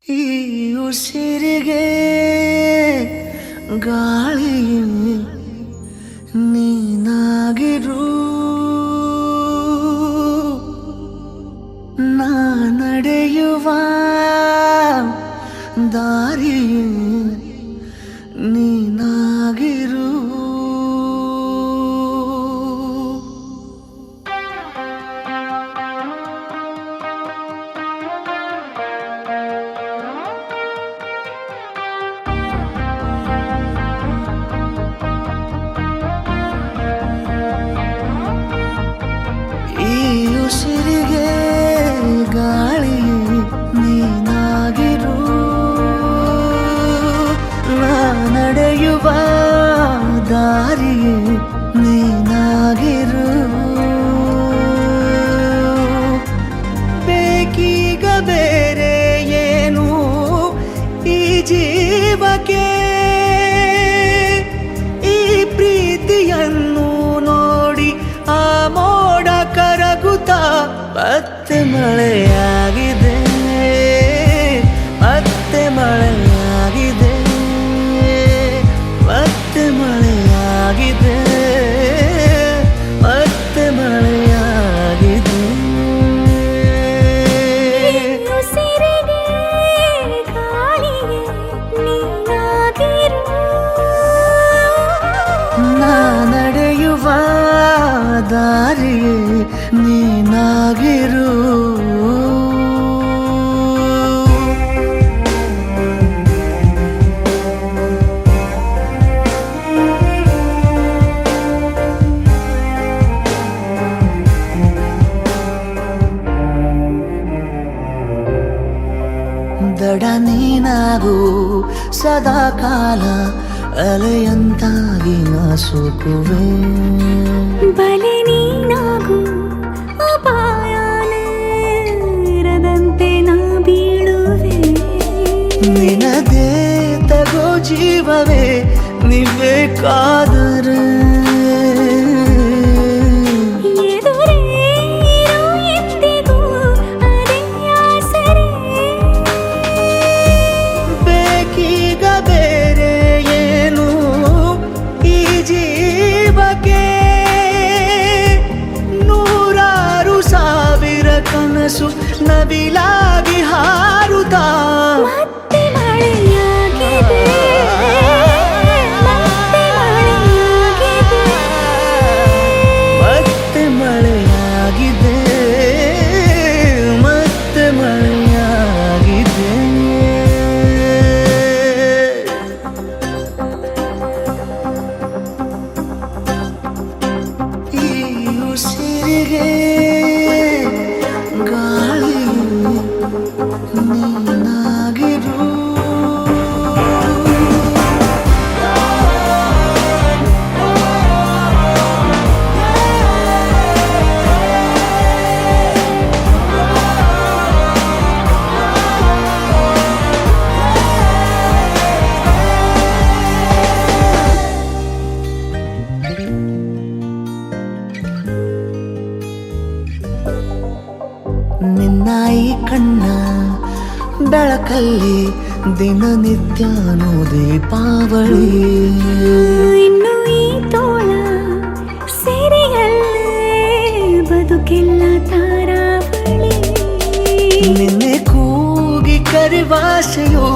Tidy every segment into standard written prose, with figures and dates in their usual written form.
ಈ ಉಸಿರಿಗೆ ಗಾಳಿ ನೀನಾಗಿರು, ನಾ ನಡೆಯುವ ದಾರಿ ನೀನಾಗಿರು. ಉಸಿರಿಗೆ ಗಾಳಿ ನೀನಾಗಿರು, ನಾ ನಡೆಯುವ ದಾರಿ ನೀನಾಗಿರು. ಬೇಕೀಗ ಬೇರೆ ಏನು ಈ ಜೀವಕ್ಕೆ, ಈ ಪ್ರೀತಿಯನ್ನು ನೋಡಿ ಆ ಮೋಡ ಕರಗುತ್ತಾ ಮತ್ತೆ ಮಳೆಯಾಗಿದೆ, ಮತ್ತೆ ಮಳೆಯಾಗಿದೆ, ಮತ್ತೆ ಮಳೆಯಾಗಿದೆ, ಮತ್ತೆ ಮಳೆಯಾಗಿದೆ. ಉಸಿರಿಗೆ ಗಾಳಿಗೆ ನೀನಾಗಿರು, ನಾ ನಡೆಯುವ ದಾರಿಯೇ ನೀನಾಗಿರು. ದಡ ನೀನಾಗು ಸದಾ ಕಾಲ ಅಲೆಯಂತಾಗಿ ನಾ ಸೋಕುವೆ, ಬಲೆ ನೀನಾಗು ಅಪಾಯನೇ ಇರದಂತೆ ನಾ ಬೀಳುವೆ. ನಿನದೇ ತಗೋ ಜೀವವೇ ನೀಬೇಕಾದರೆ, ಎದುರೇ ಇರು ಎಂದಿಗೂ ಅದೇ ಆಸರೆ. ಬೇಕೀಗ ಬೇರೆ ಏನು ಈ ಜೀವಕ್ಕೆ, ನೂರಾರು ಸಾವಿರ ಕನಸು ನವಿಲಾಗಿ ಹಾರುತ್ತಾ ಮತ್ತೆ ಮಳೆಯಾಗಿದೆ, ಮತ್ತೆ ಮಳೆಯಾಗಿದೆ, ಮತ್ತೆ ಮಳೆಯಾಗಿದೆ, ಮತ್ತೆ ಮಳೆಯಾಗಿದೆ. ಈ ಉಸಿರಿಗೆ ಗಾಳಿ ನೀನಾಗಿರು. ನಿನ್ನ ಈ ಕಣ್ಣ ಬೆಳಕಲ್ಲಿ ದಿನನಿತ್ಯನೂ ದೀಪಾವಳಿ, ಇನ್ನು ಈ ತೋಳ ಸೆರೆಯಲ್ಲೇ ಬದುಕೆಲ್ಲ ತಾರಾವಳಿ. ನಿನ್ನೆ ಕೂಗಿ ಕರಿವಾಸೆಯು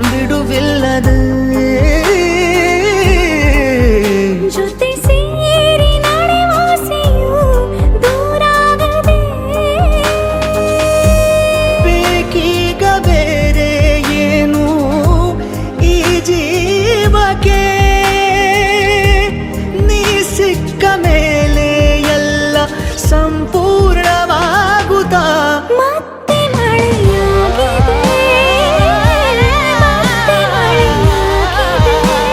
ಬಿಡುವಿಲ್ಲದೆ, ಜೊತೆ ಸೇರಿ ನಡೆವಾಸೆಯು ದೂರಾಗದೆ. ಬೇಕೀಗ ಬೇರೆ ಏನು ಈ ಜೀವಕ್ಕೆ, ನೀ ಸಿಕ್ಕ ಮೇಲೆ ಎಲ್ಲ ಸಂಪೂರ್ಣವಾಗುತ್ತಾ ಮತ್ತೆ ಮಳೆಯಾಗಿದೆ, ಮತ್ತೆ ಮಳೆಯಾಗಿದೆ.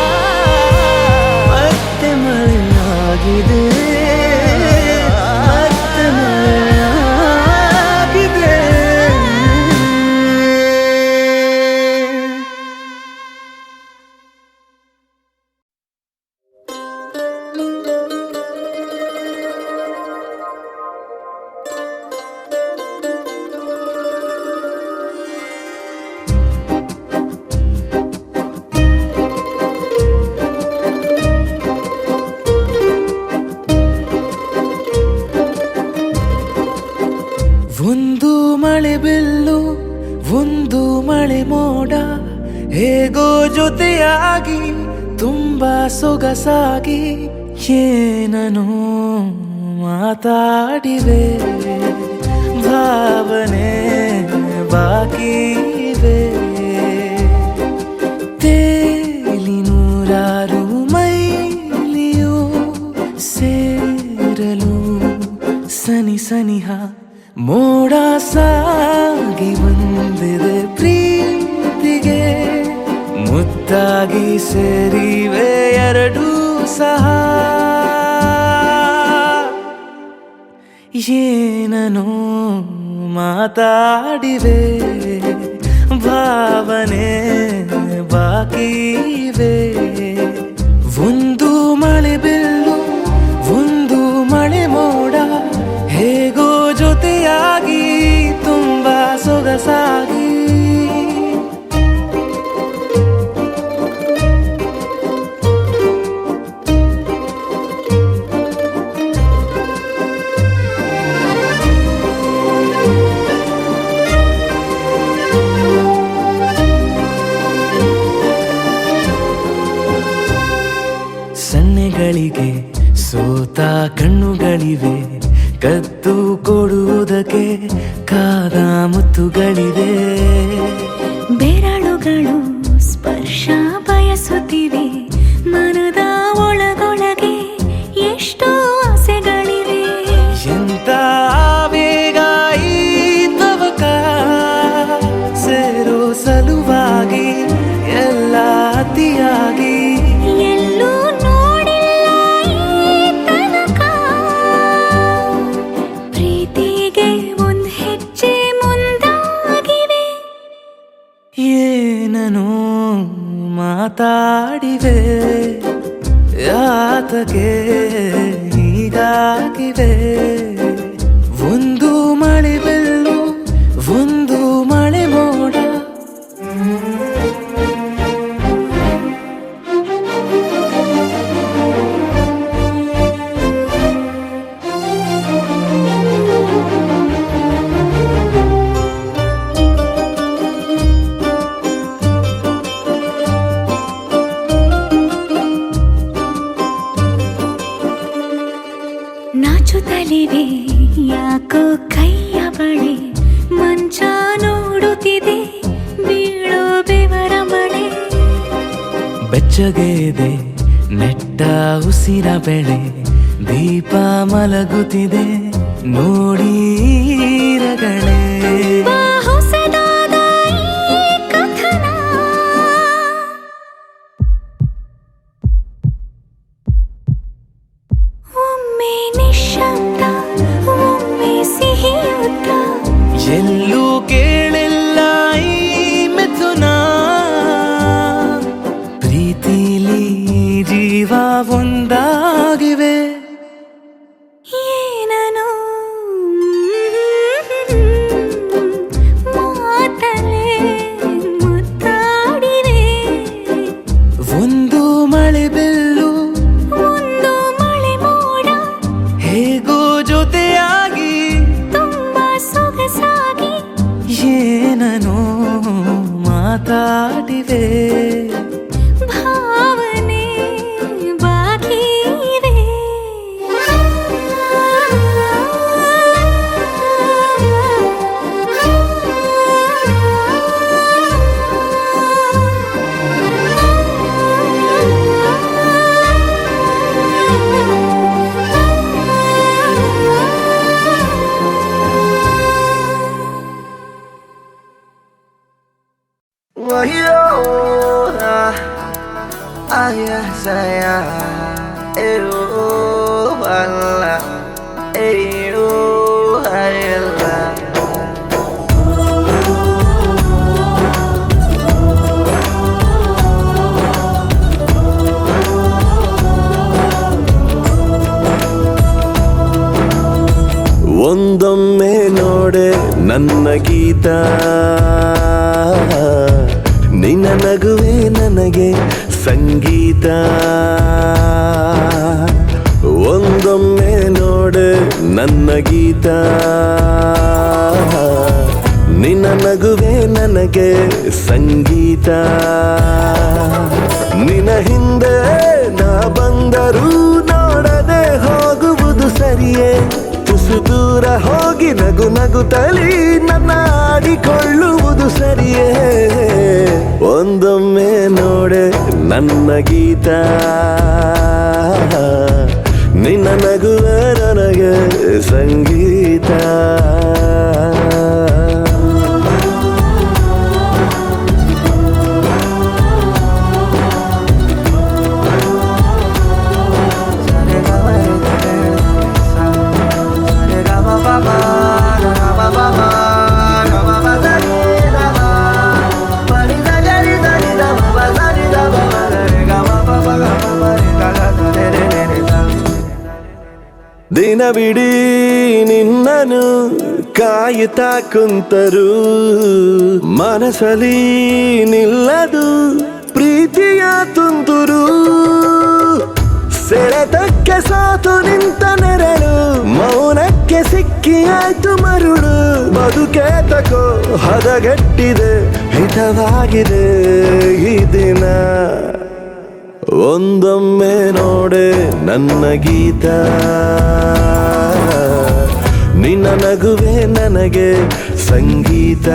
ಬೆಳ್ಳು ಒಂದು ಮಳೆ ಮೋಡ ಹೇಗೋ ಜೊತೆಯಾಗಿ ತುಂಬಾ ಸೊಗಸಾಗಿ ಏನನೋ ಮಾತಾಡಿವೆ ಭಾವನೆ ಬಾಕಿ ಇವೆ ತೇಲಿ ನೂರಾರು ಮೈಲಿಯು ಸೇರಲು ಸನಿ ಸನಿಹ ಮೋಡ ಸಾಗಿ ಬಂದಿದೆ ಪ್ರೀತಿಗೆ ಮುದ್ದಾಗಿ ಸೇರಿವೆ ಎರಡೂ ಸಹ ಏನನೋ ಮಾತಾಡಿವೆ ಭಾವನೆ ಬಾಕಿ ಇವೆ ಒಂದು ಮಳೆ ಬಿಲ್ಲು ಒಂದು ಮಳೆ ಮೋಡ ಹೇಗೋ ಜೊತೆಯಾಗಿ ತುಂಬಾ ಸೊಗಸಾಗಿ ಸನ್ನೆಗಳಿಗೆ ಸೋತ ಕಣ್ಣುಗಳಿವೆ ಕದ್ದು ಕೊಡುವುದಕ್ಕೆ ಕಾದ ಮುತ್ತುಗಳಿವೆ ಬೆರಳುಗಳು ಸ್ಪರ್ಶ ಬಯಸುತ್ತಿವೆ ಮನದ ಒಳಗೊಳಗೆ ಎಷ್ಟೋ ಆಸೆಗಳಿವೆ ಎಂತ ಬೇಗ ಈ ತವಕ ಸೇರೋ ಸಲುವಾಗಿ ಎಲ್ಲ ಅತಿಯಾಗಿ ಎಲ್ಲೂ ನೋಡಿಲ್ಲ ಈ ತನಕ ಪ್ರೀತಿಗೆ ಒಂದ್ ಹೆಜ್ಜೆ ಮುಂದಾಗಿವೆ ಏನನೋ ಮಾತಾಡಿವೆ ಯಾತಕ್ಕೆ ಹೀಗಾಗಿವೆ ಒಂದು ಮಳೆ ಬೆಲ್ಲು ಒಂದು ಮಳೆ ಮೋಡ ನಾಚುತ್ತಲಿವೆ ಯಾಕೋ ಕೈಯ ಬಳೆ ಮಂಚ ನೋಡುತ್ತಿದೆ ಬೀಳೋ ಬೆವರ ಮಳೆ ಬೆಚ್ಚಗೆದೆ ನೆಟ್ಟ ಉಸಿರ ಬೆಳೆ ದೀಪ ಮಲಗುತ್ತಿದೆ ನೋಡಿ ರಗಳೇ ಬಾ ಹೊಸದಾದ ಈ ಕಥನ ಒಮ್ಮೆ ನಿಶ್ಶಬ್ದ ಒಮ್ಮೆ ಸಿಹಿಯುತ್ತ ಎಲ್ಲೂ ಕೇಳಿಲ್ಲ ಈ ಮಿಥುನ ಪ್ರೀತಿಲಿ ಜೀವ ಒಂದಾಗಿವೆ ಏನನೋ ಮಾತಲೆ ಮುತ್ತಾಡಿವೆ ಒಂದು ಮಳೆ ಬೆಲ್ಲು ಒಂದು ಮಳೆ ಮೋಡ ಹೇಗೋ ಜೊತೆಯಾಗಿ ತುಂಬಾ ಸೊಗಸಾಗಿ ಏನನೋ ಮಾತಾಡಿವೆ ಭಾವನೆ ಬಾಕಿ ಇವೆ ಒಂದೊಮ್ಮೆ ನೋಡೆ ನನ್ನ ಗೀತ ನಿನ್ನ ನಗುವೆ ನನಗೆ ಸಂಗೀತ ಒಂದೊಮ್ಮೆ ನೋಡೆ ನನ್ನ ಗೀತ ನಿನ್ನ ನಗುವೆ ನನಗೆ ಸಂಗೀತ. ನಿನ್ನ ಹಿಂದೆ ನಾ ಬಂದರೂ ನೋಡದೆ ಹೋಗುವುದು ಸರಿಯೇ. ತುಸು ದೂರ ಹೋಗಿ ನಗು ನಗುತ್ತಲಿ ನನ್ನ ಆಡಿಕೊಳ್ಳುವುದು ಸರಿಯೇ. ಒಂದೊಮ್ಮೆ ನೋಡೆ ನನ್ನ ಗೀತ, ನಿನ್ನ ನಗುವೆ ನನಗೆ ಸಂಗೀತ. ದಿನವಿಡೀ ನಿನ್ನನು ಕಾಯುತ್ತಾ ಕುಂತರು ಮನಸಲಿ ನಿಲ್ಲದು ಪ್ರೀತಿಯ ತುಂತುರು. ಸೆಳೆತಕ್ಕೆ ಸಾತು ನಿಂತ ನೆರಳು ಮೌನಕ್ಕೆ ಸಿಕ್ಕಿ ಆಯ್ತು ಮರುಳು. ಬದುಕೆ ತಕೋ ಹದಗೆಟ್ಟಿದೆ ಹಿತವಾಗಿದೆ ಈ ದಿನ. ಒಂದೊಮ್ಮೆ ನೋಡೆ ನನ್ನ ಗೀತ, ನಿನ್ನ ನಗುವೆ ನನಗೆ ಸಂಗೀತ.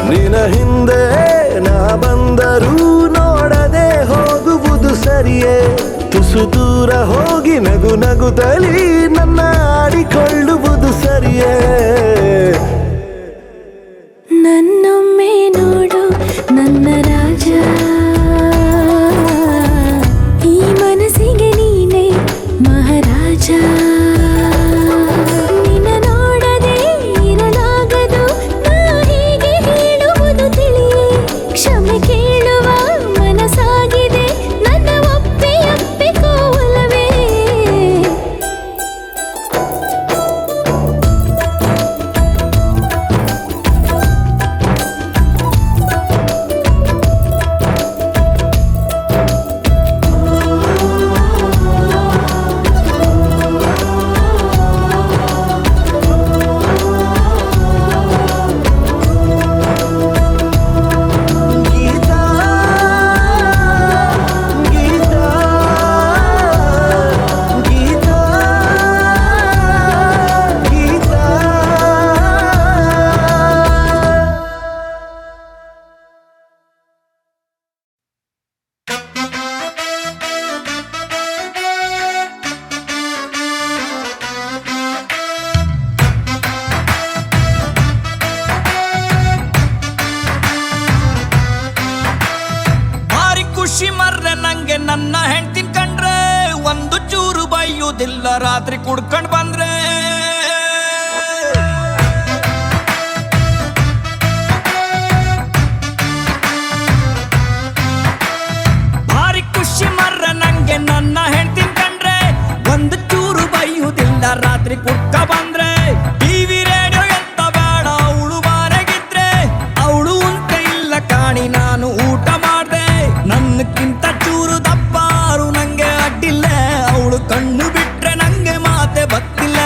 ನಿನ್ನ ಹಿಂದೆ ನಾ ಬಂದರೂ ನೋಡದೆ ಹೋಗುವುದು ಸರಿಯೇ. ತುಸು ದೂರ ಹೋಗಿ ನಗು ನಗುತ್ತಲಿ ನನ್ನ ಆಡಿಕೊಳ್ಳುವುದು ಸರಿಯೇ. ನನ್ನೊಮ್ಮೆ ನೋಡು ನನ್ನ ರಾಜ, ಈ ಮನಸ್ಸಿಗೆ ನೀನೇ ಮಹಾರಾಜ. ನಿನ್ನ ನೋಡದೆ ಇರಲಾಗದು ನಾ ಹೀಗೆ ಹೇಳುವುದು ತಿಳಿಯೇ. ಕ್ಷಮೆ ಕೇಳುವ ಮನಸ್ಸಾಗಿದೆ ನನ್ನ ಒಪ್ಪಿಕೋವಲವೇ. ಖುಷಿ ಮರ್ರೆ ನಂಗೆ ನನ್ನ ಹೆಂಡ್ತಿನ್ ಕಂಡ್ರೆ, ಒಂದು ಚೂರು ಬೈಯುವುದಿಲ್ಲ ರಾತ್ರಿ ಕುಡ್ಕೊಂಡ್ ಬಂದ್ರೆ. ಭಾರಿ ಖುಷಿ ಮರ್ರೆ ನಂಗೆ ನನ್ನ ಹೆಂಡ್ತಿನ್ ಕಂಡ್ರೆ, ಒಂದು ಚೂರು ಬೈಯುವುದಿಲ್ಲ ರಾತ್ರಿ ಕುಡ್ಕ ಬಂದ್ರೆ. ಟಿವಿ ರೇಡಿಯೋ ಎಂತ ಬೇಡ ಅವಳು ಬಾರೆಗಿದ್ರೆ, ಅವಳು ಉಂಟ ಇಲ್ಲ ಕಾಣಿ ನಾನು ಊಟ ಮಾಡ್ದೆ. ನನ್ನಕ್ಕಿಂತ ಚೂರು ದಪ್ಪಾರು ನಂಗೆ ಅಡ್ಡಿಲ್ಲ, ಅವಳು ಕಣ್ಣು ಬಿಟ್ರೆ ನಂಗೆ ಮಾತೆ ಬತ್ತಿಲ್ಲ.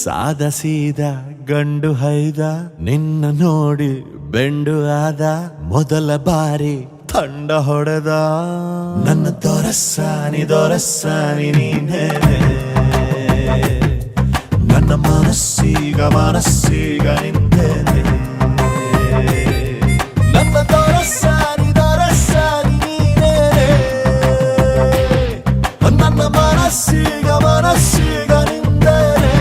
ಸಾದ ಸೀದ ಗಂಡು ಹೈದ ನಿನ್ನ ನೋಡಿ ಬೆಂಡು ಆದ ಮೊದಲ ಬಾರಿ ತಂಡ ಹೊಡೆದ ನನ್ನ ದೊರಸ್ಸಾನಿ ನೀನೇ ನನ್ನ ಮನಸ್ಸೀಗ ನಿಂದೇನೆ ನನ್ನ ದೊರಸ್ಸಾನಿ ನೀನೇ ನನ್ನ ಮನಸ್ಸೀಗ ನಿಂದೇನೆ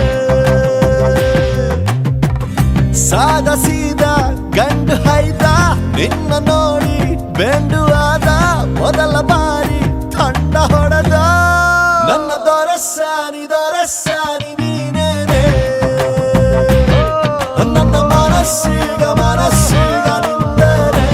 ಸಾದ ಸೀದ ಗಂಡು ಹೈದ ನಿನ್ನ ನೋಡಿ ಬೆಂಡು ಆದ ಮೊದಲ ಬಾರಿ ತಂಡ ಹೊಡೆದ ನನ್ನ ದೊರಸ್ಸಾನಿ ನೀನೇನೆ ನನ್ನ ಮನಸ್ಸೀಗ ನಿಂದೇನೆ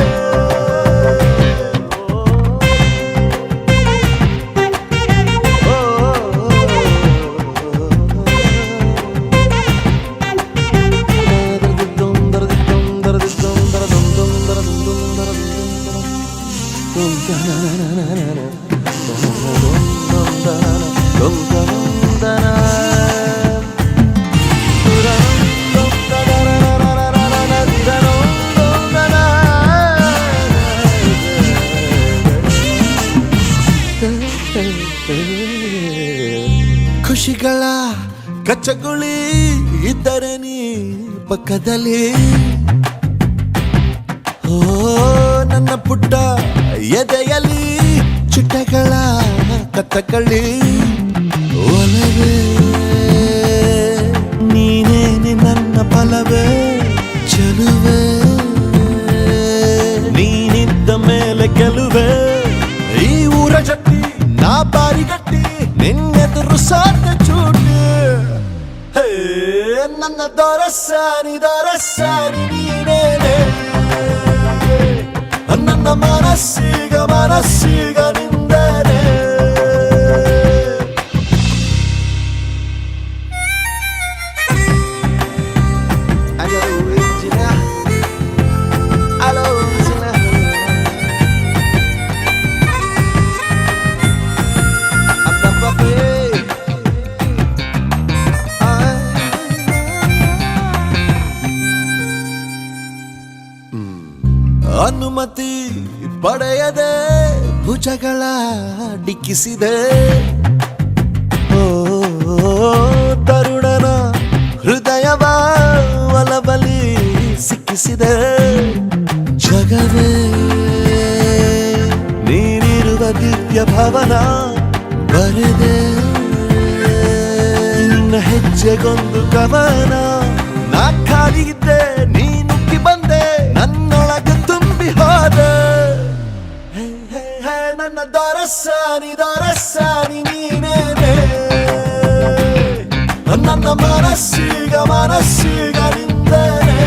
ಖುಷಿಗಳ ಕಚ್ಚಗುಳಿ ಇದ್ದರೆ ನೀ ಪಕ್ಕದಲ್ಲಿ ಓ ನನ್ನ ಪುಟ್ಟ ಎದೆಯಲ್ಲಿ ಚಿಟ್ಟಗಳ ಕತ್ತಕಳಿ ಒಲವೇ ನೀನೇನೆ ನನ್ನ ಬಲವೇ ಚೆಲುವೆ ನೀನಿದ್ದ ಮೇಲೆ ಗೆಲುವೆ ಈ ಊರ ಜಟ್ಟಿ ನಾ ಬಾರಿಗಟ್ಟಿ ನಿನ್ನೆದುರು ಸಾರ್ಥ ಚೂಟಿ ಹೇ ನನ್ನ ದೊರಸ್ಸಾನಿ ನೀನೇನೆ ನನ್ನ ಮನಸ್ಸೀಗ ನಿಂದೇನೆ ಅನುಮತಿ ಪಡೆಯದೆ ಭುಜಗಳ ಡಿಕ್ಕಿಸಿದೆ ಓ ತರುಣನ ಹೃದಯವ ಒಲಬಲಿ ಸಿಕ್ಕಿಸಿದೆ ಜಗವೇ ನೀನಿರುವ ದಿವ್ಯ ಭವನ ಬರೆದೆ ನಿನ್ನ ಹೆಜ್ಜೆಗೊಂದು ಕವನ ನಾ ಖಾಲಿ ಇದ್ದೆ ನೀ ನುಗ್ಗಿ ಬಂದೆ ನನ್ನೊಳಗೆ ತುಂಬಿ ಹೋದ ನನ್ನ ದೊರಸ್ಸಾನಿ ನೀನೇನೆ ನನ್ನ ಮನಸ್ಸೀಗ ನಿಂದೇನೆ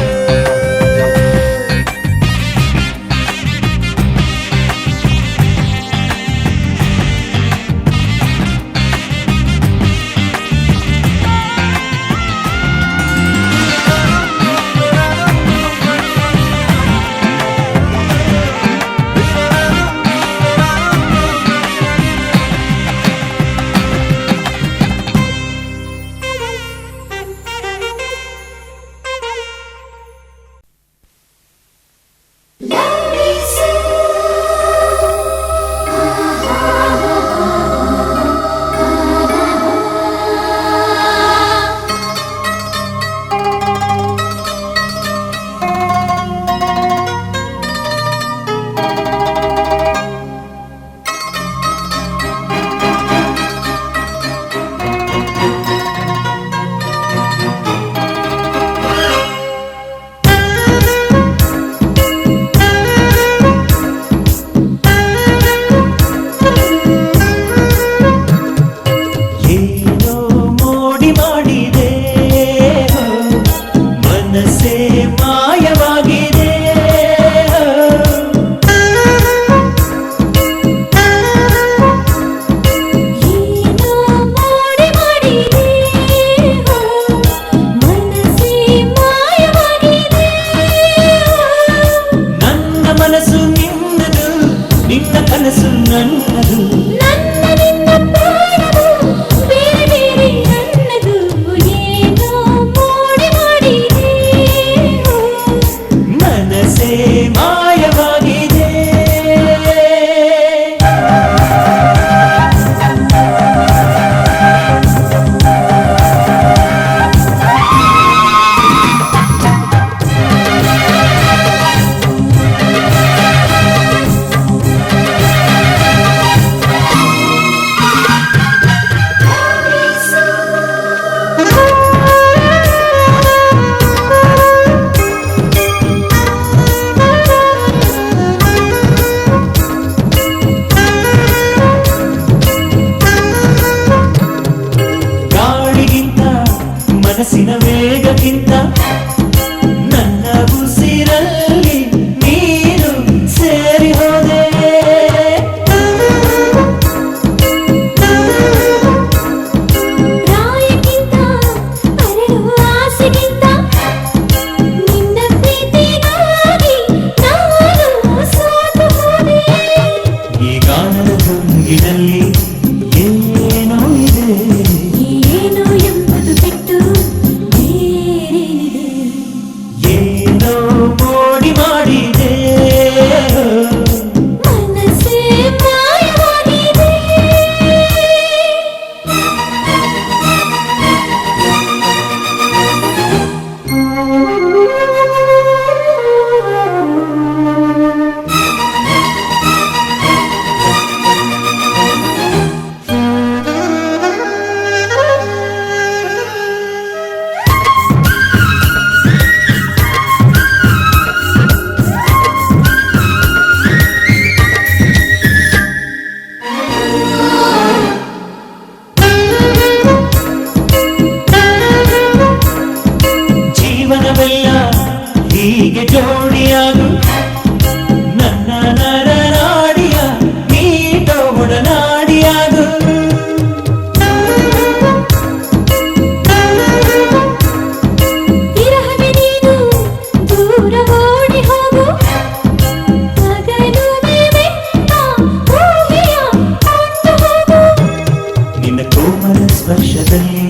ಸ್ಪರ್ಶದಲ್ಲಿ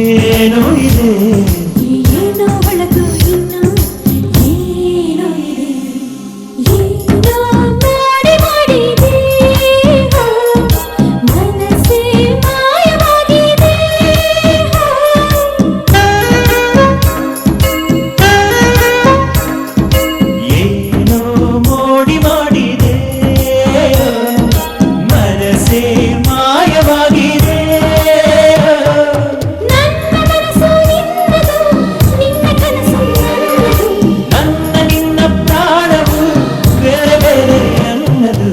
ಏನೋ ಇದೆ, ಏನೋ ಒಳಗೂ ಇನ್ನು ಏನೋ ಇದೆ, ಏನೋ ಮಾಡಿ ಮಾಡಿದೆ, ಮನಸ್ಸೇ ಮಾಯವಾಗಿದೆ. ಏನೋ ಮೋಡಿ ಮಾಡಿದೆ, ಮನಸ್ಸೇ ಮಾಯವಾಗಿದೆ. ನನ್ನ ಮನಸ್ಸು ನಿನ್ನದು, ನಿನ್ನ ಕನಸು ನನ್ನದು. ನನ್ನ ನಿನ್ನ ಪ್ರಾಣವು ಬೇರೆ ಬೇರೆ ಅನ್ನದು.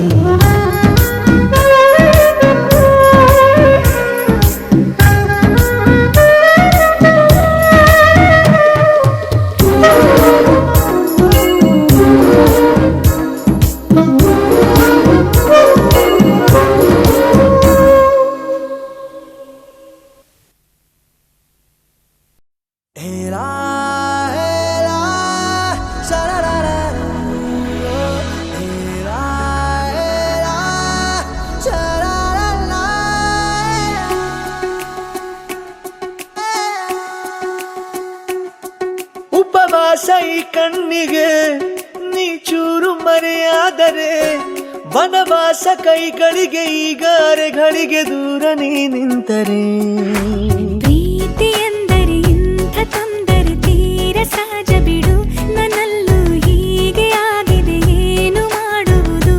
ಉಪವಾಸ ಈ ಕಣ್ಣಿಗೆ ನೀ ಚೂರು ಮರೆಯಾದರೆ, ವನವಾಸ ಕೈಗಳಿಗೆ ಈಗ ಅರೆಗಳಿಗೆ ದೂರ ನೀ ನಿಂತರೆ. ಪ್ರೀತಿ ಎಂದರೆ ಇಂಥ ತೊಂದರೆ ತೀರ ಸಹಜ ಬಿಡು, ನನ್ನಲ್ಲೂ ಹೀಗೆ ಆಗಿದೆ ಏನು ಮಾಡುವುದು.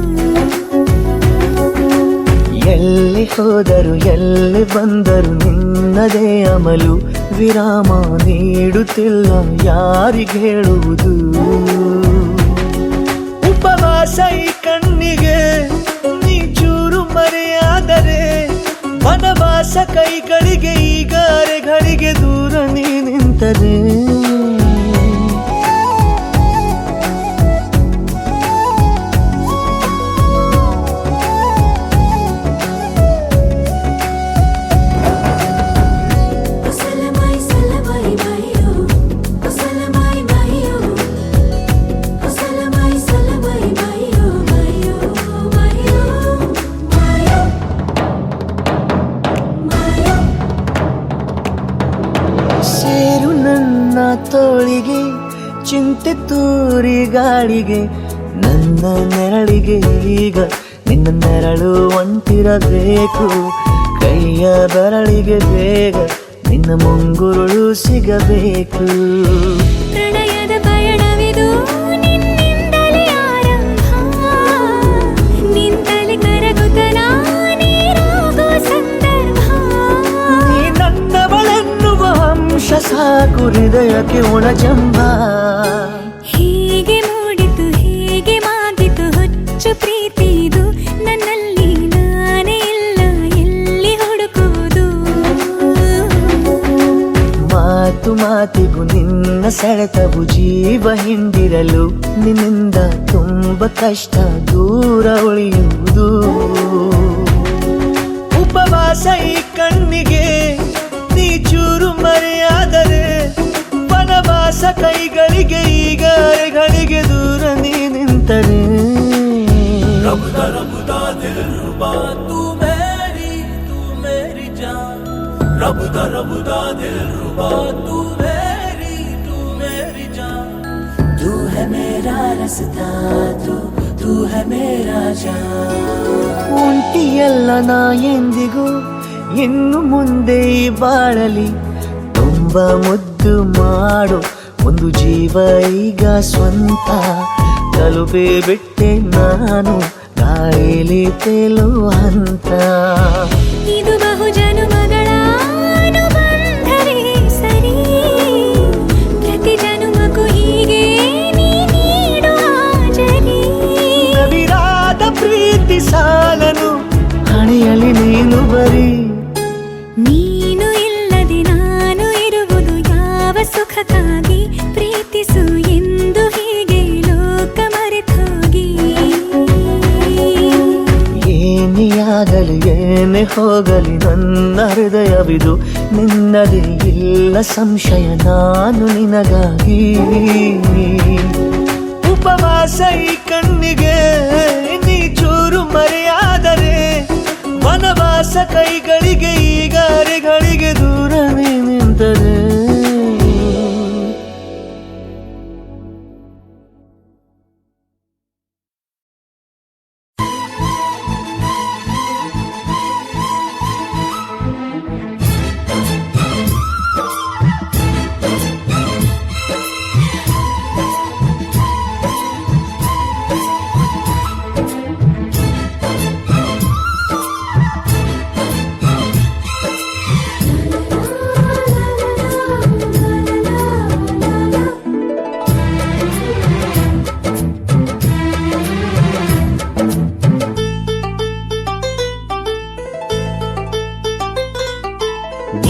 ಎಲ್ಲಿ ಹೋದರು ಎಲ್ಲಿ ಬಂದರು ನಿನ್ನದೇ ಅಮಲು, ವಿರಾಮ ನೀಡುತ್ತಿಲ್ಲ ಯಾರಿಗೆ ಹೇಳುವುದು. ಉಪವಾಸ ಈ ಕಣ್ಣಿಗೆ ನೀ ಚೂರು ಮರೆಯಾದರೆ, ವನವಾಸ ಕೈಗಳಿಗೆ ಈಗ ಅರೆಗಳಿಗೆ ದೂರ ನೀ ನಿಂತರೆ. ಸಲಮಾಯಿ ಸಲಮಾಯಿ ಬಾಯಿಯೋ, ಸಲಮಾಯಿ ಬಾಯಿಯೋ, ಸಲಮಾಯಿ ಸಲಮಾಯಿ ಬಾಯಿಯೋ, ಬಾಯಿಯೋ ಬಾಯಿಯೋ ಬಾಯಿಯೋ ಬಾಯಿಯೋ. ಸೇರು ನನ್ನ ತೋಳಿಗೆ ಚಿಂತೆ ತೂರಿ ಗಾಳಿಗೆ, ನನ್ನ ನೆರಳಿಗೆ ಈಗ ನಿನ್ನ ನೆರಳು ಒಂಟಿರಬೇಕು. ಕೈಯ ಬೆರಳಿಗೆ ಬೇಗ ನಿನ್ನ ಮುಂಗುರುಳು ಸಿಗಬೇಕು. ಪ್ರಣಯದ ಪಯಣವಿದು ನಿನ್ನಿಂದಲೇ ಆರಂಭ, ನಿಂತಲೇ ಕರಗುತ್ತ ನೀರಾಗುವ ಸಂದರ್ಭ. ನೀ ನನ್ನವಳೆನ್ನುವ ಅಂಶ ಸಾಕು ಹೃದಯಕ್ಕೆ ಒಣಜಂಬ. ಹೀಗೆ ಮೂಡಿತು ಹೀಗೆ ಮಾಗಿತು ಹುಚ್ಚು ಪ್ರೀತಿ ಇದು, ನನ್ನಲ್ಲಿ ನಾನೇ ಇಲ್ಲ ಎಲ್ಲಿ ಹುಡುಕುವುದು. ಮಾತು ಮಾತಿಗೂ ನಿನ್ನ ಸೆಳೆತವು ಜೀವ ಹಿಂದಿರಲು, ನಿನ್ನಿಂದ ತುಂಬ ಕಷ್ಟ ದೂರ ಉಳಿಯುವುದು. ಉಪವಾಸ ಈ ಕಣ್ಣಿಗೆ ನೀ ಚೂರು ಮರೆಯಾದರೆ, ವನವಾಸ ಕೈಗಳಿಗೆ ಈಗ ಅರೆಗಳಿಗೆ ದೂರ ನೀ ನಿಂತರೆ. ಒಂಟಿಯಲ್ಲ ನಾ ಎಂದಿಗೂ ಇನ್ನು ಮುಂದೆ ಈ ಬಾಳಲಿ, ತುಂಬ ಮುದ್ದು ಮಾಡು ಒಂದು ಜೀವ ಈಗ ಸ್ವಂತ. ತಲುಪೇ ಬಿಟ್ಟೆ ನಾನು ಗಾಳಿಲಿ ತೇಲುವ ಹಂತ. ಇದು ಬಹು ಜನುಮಗಳ ಅನುಬಂಧವೇ ಸರಿ, ಪ್ರತಿ ಜನುಮಕ್ಕೂ ಹೀಗೆ ನೀ ನೀಡುವ ಜರಿ. ನವಿರಾದ ಪ್ರೀತಿ ಸಾಲನು ಹಣೆಯಲ್ಲಿ ನೀನು ಬರೀ. ನೀನು ಇಲ್ಲದೆ ನಾನು ಇರುವುದು ಯಾವ ಸುಖಕ್ಕಾಗಿ, ಪ್ರೀತಿಸು ಎಂದು ಹೀಗೆ ಲೋಕ ಮರೆತೋಗಿ. ಏನೇ ಆಗಲಿ ಏನೇ ಹೋಗಲಿ ನನ್ನ ಹೃದಯವಿದು ನಿನ್ನದೇ, ಇಲ್ಲ ಸಂಶಯ ನಾನು ನಿನಗಾಗಿ. ಉಪವಾಸ ಈ ಕಣ್ಣಿಗೆ ನೀ ಚೂರು ಮರೆಯಾದರೆ, ವನವಾಸ ಕೈಗಳಿಗೆ ಈಗಾರೆಗಳಿಗೆ ದೂರವೇ ನಿಂತರೆ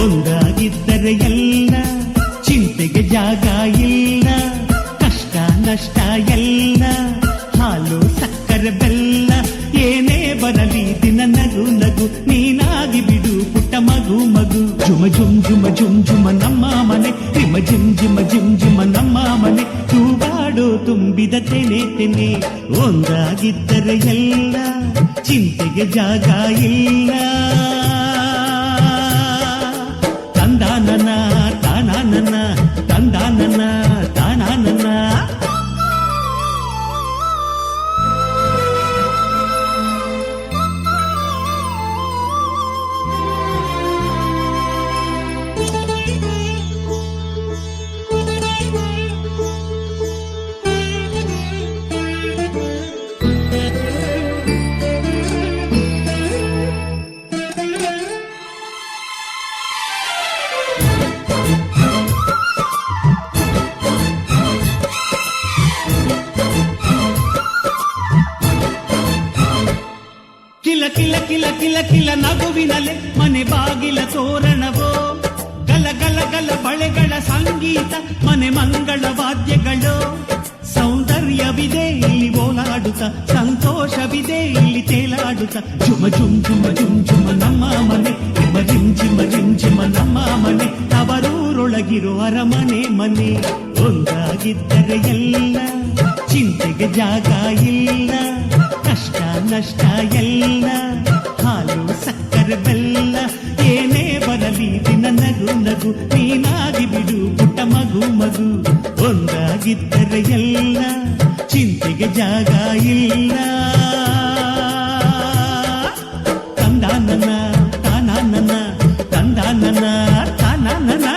ಒಂದಾಗಿದ್ದರೆ ಎಲ್ಲ ಚಿಂತೆಗೆ ಜಾಗ ಇಲ್ಲ, ಕಷ್ಟ ನಷ್ಟ ಎಲ್ಲ ಹಾಲು ಸಕ್ಕರೆ ಬೆಲ್ಲ ಏನೇ ಬರಲಿ ದಿನ ನಗು ನಗು ನೀನಾಗಿ ಬಿಡು ಪುಟ್ಟ ಮಗು ಮಗು. ಜುಮ ಜುಮ್ ಜುಮ ಜುಮ್ ಜುಮ ನಮ್ಮ ಮನೆ, ರಿಮ ಜಿಮ್ ಜಿಮ ಜಿಮ್ ಜಿಮ ನಮ್ಮ ಮನೆ, ತೂಗಾಡೋ ತುಂಬಿದ ತೆನೆ ತೆನೆ. ಒಂದಾಗಿದ್ದರೆ ಎಲ್ಲ ಚಿಂತೆಗೆ ಜಾಗ ಇಲ್ಲ. ತಂದಾನನ ತಾನಾನನ ತಂದಾನನ ತಾನಾನನ. ಕಿಲ ಕಿಲ ಕಿಲ ಕಿಲ ಕಿಲ ನಗುವಿನಲೆ ಮನೆ ಬಾಗಿಲ ತೋರಣವೋ, ಗಲ ಗಲ ಗಲ ಬಳೆಗಳ ಸಂಗೀತ ಮನೆ ಮಂಗಳ ವಾದ್ಯಗಳು. ಸೌಂದರ್ಯವಿದೆ ಇಲ್ಲಿ ಓಲಾಡುತ್ತ, ಸಂತೋಷವಿದೆ ಇಲ್ಲಿ ತೇಲಾಡುತ್ತ. ಜುಮ ಜುಮ್ ಜುಮ ಜುಮ್ ಜುಮ ನಮ್ಮ ಮನೆ, ರಿಮ ಜಿಮ್ ಜಿಮ ಜಿಮ್ ಜಿಮ ನಮ್ಮ ಮನೆ, ಅವರೂರೊಳಗಿರೋ ಅರಮನೆ ಮನೆ. ಒಂದಾಗಿದ್ದರೆ ಎಲ್ಲ ಚಿಂತೆಗೆ ಜಾಗ ಇಲ್ಲ, ಕಷ್ಟ ನಷ್ಟ ಎಲ್ಲ ಹಾಲು ಸಕ್ಕರೆ ಬೆಲ್ಲ ಏನೇ ಬರಲಿ ದಿನ ನಗು ನಗು ನೀನಾಗಿ ಬಿಡು ಪುಟ್ಟ ಮಗು ಮಗು. ಒಂದಾಗಿದ್ದರೆ ಎಲ್ಲ ಚಿಂತೆಗೆ ಜಾಗ ಇಲ್ಲ. ತಂದಾನನ ತಾನಾನನ ತಂದಾನನ ತಾನಾನನ.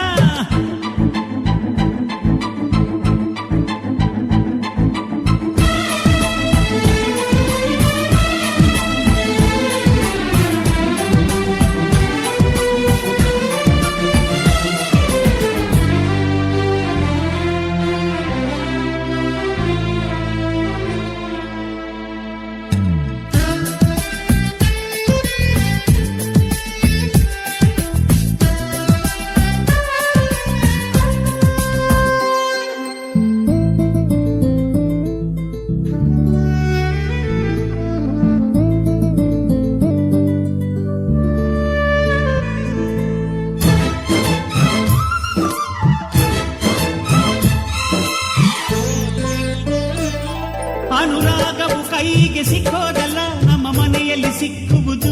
ಅನುರಾಗವು ಕೈಗೆ ಸಿಕ್ಕೋದಲ್ಲ, ನಮ್ಮ ಮನೆಯಲ್ಲಿ ಸಿಕ್ಕುವುದು.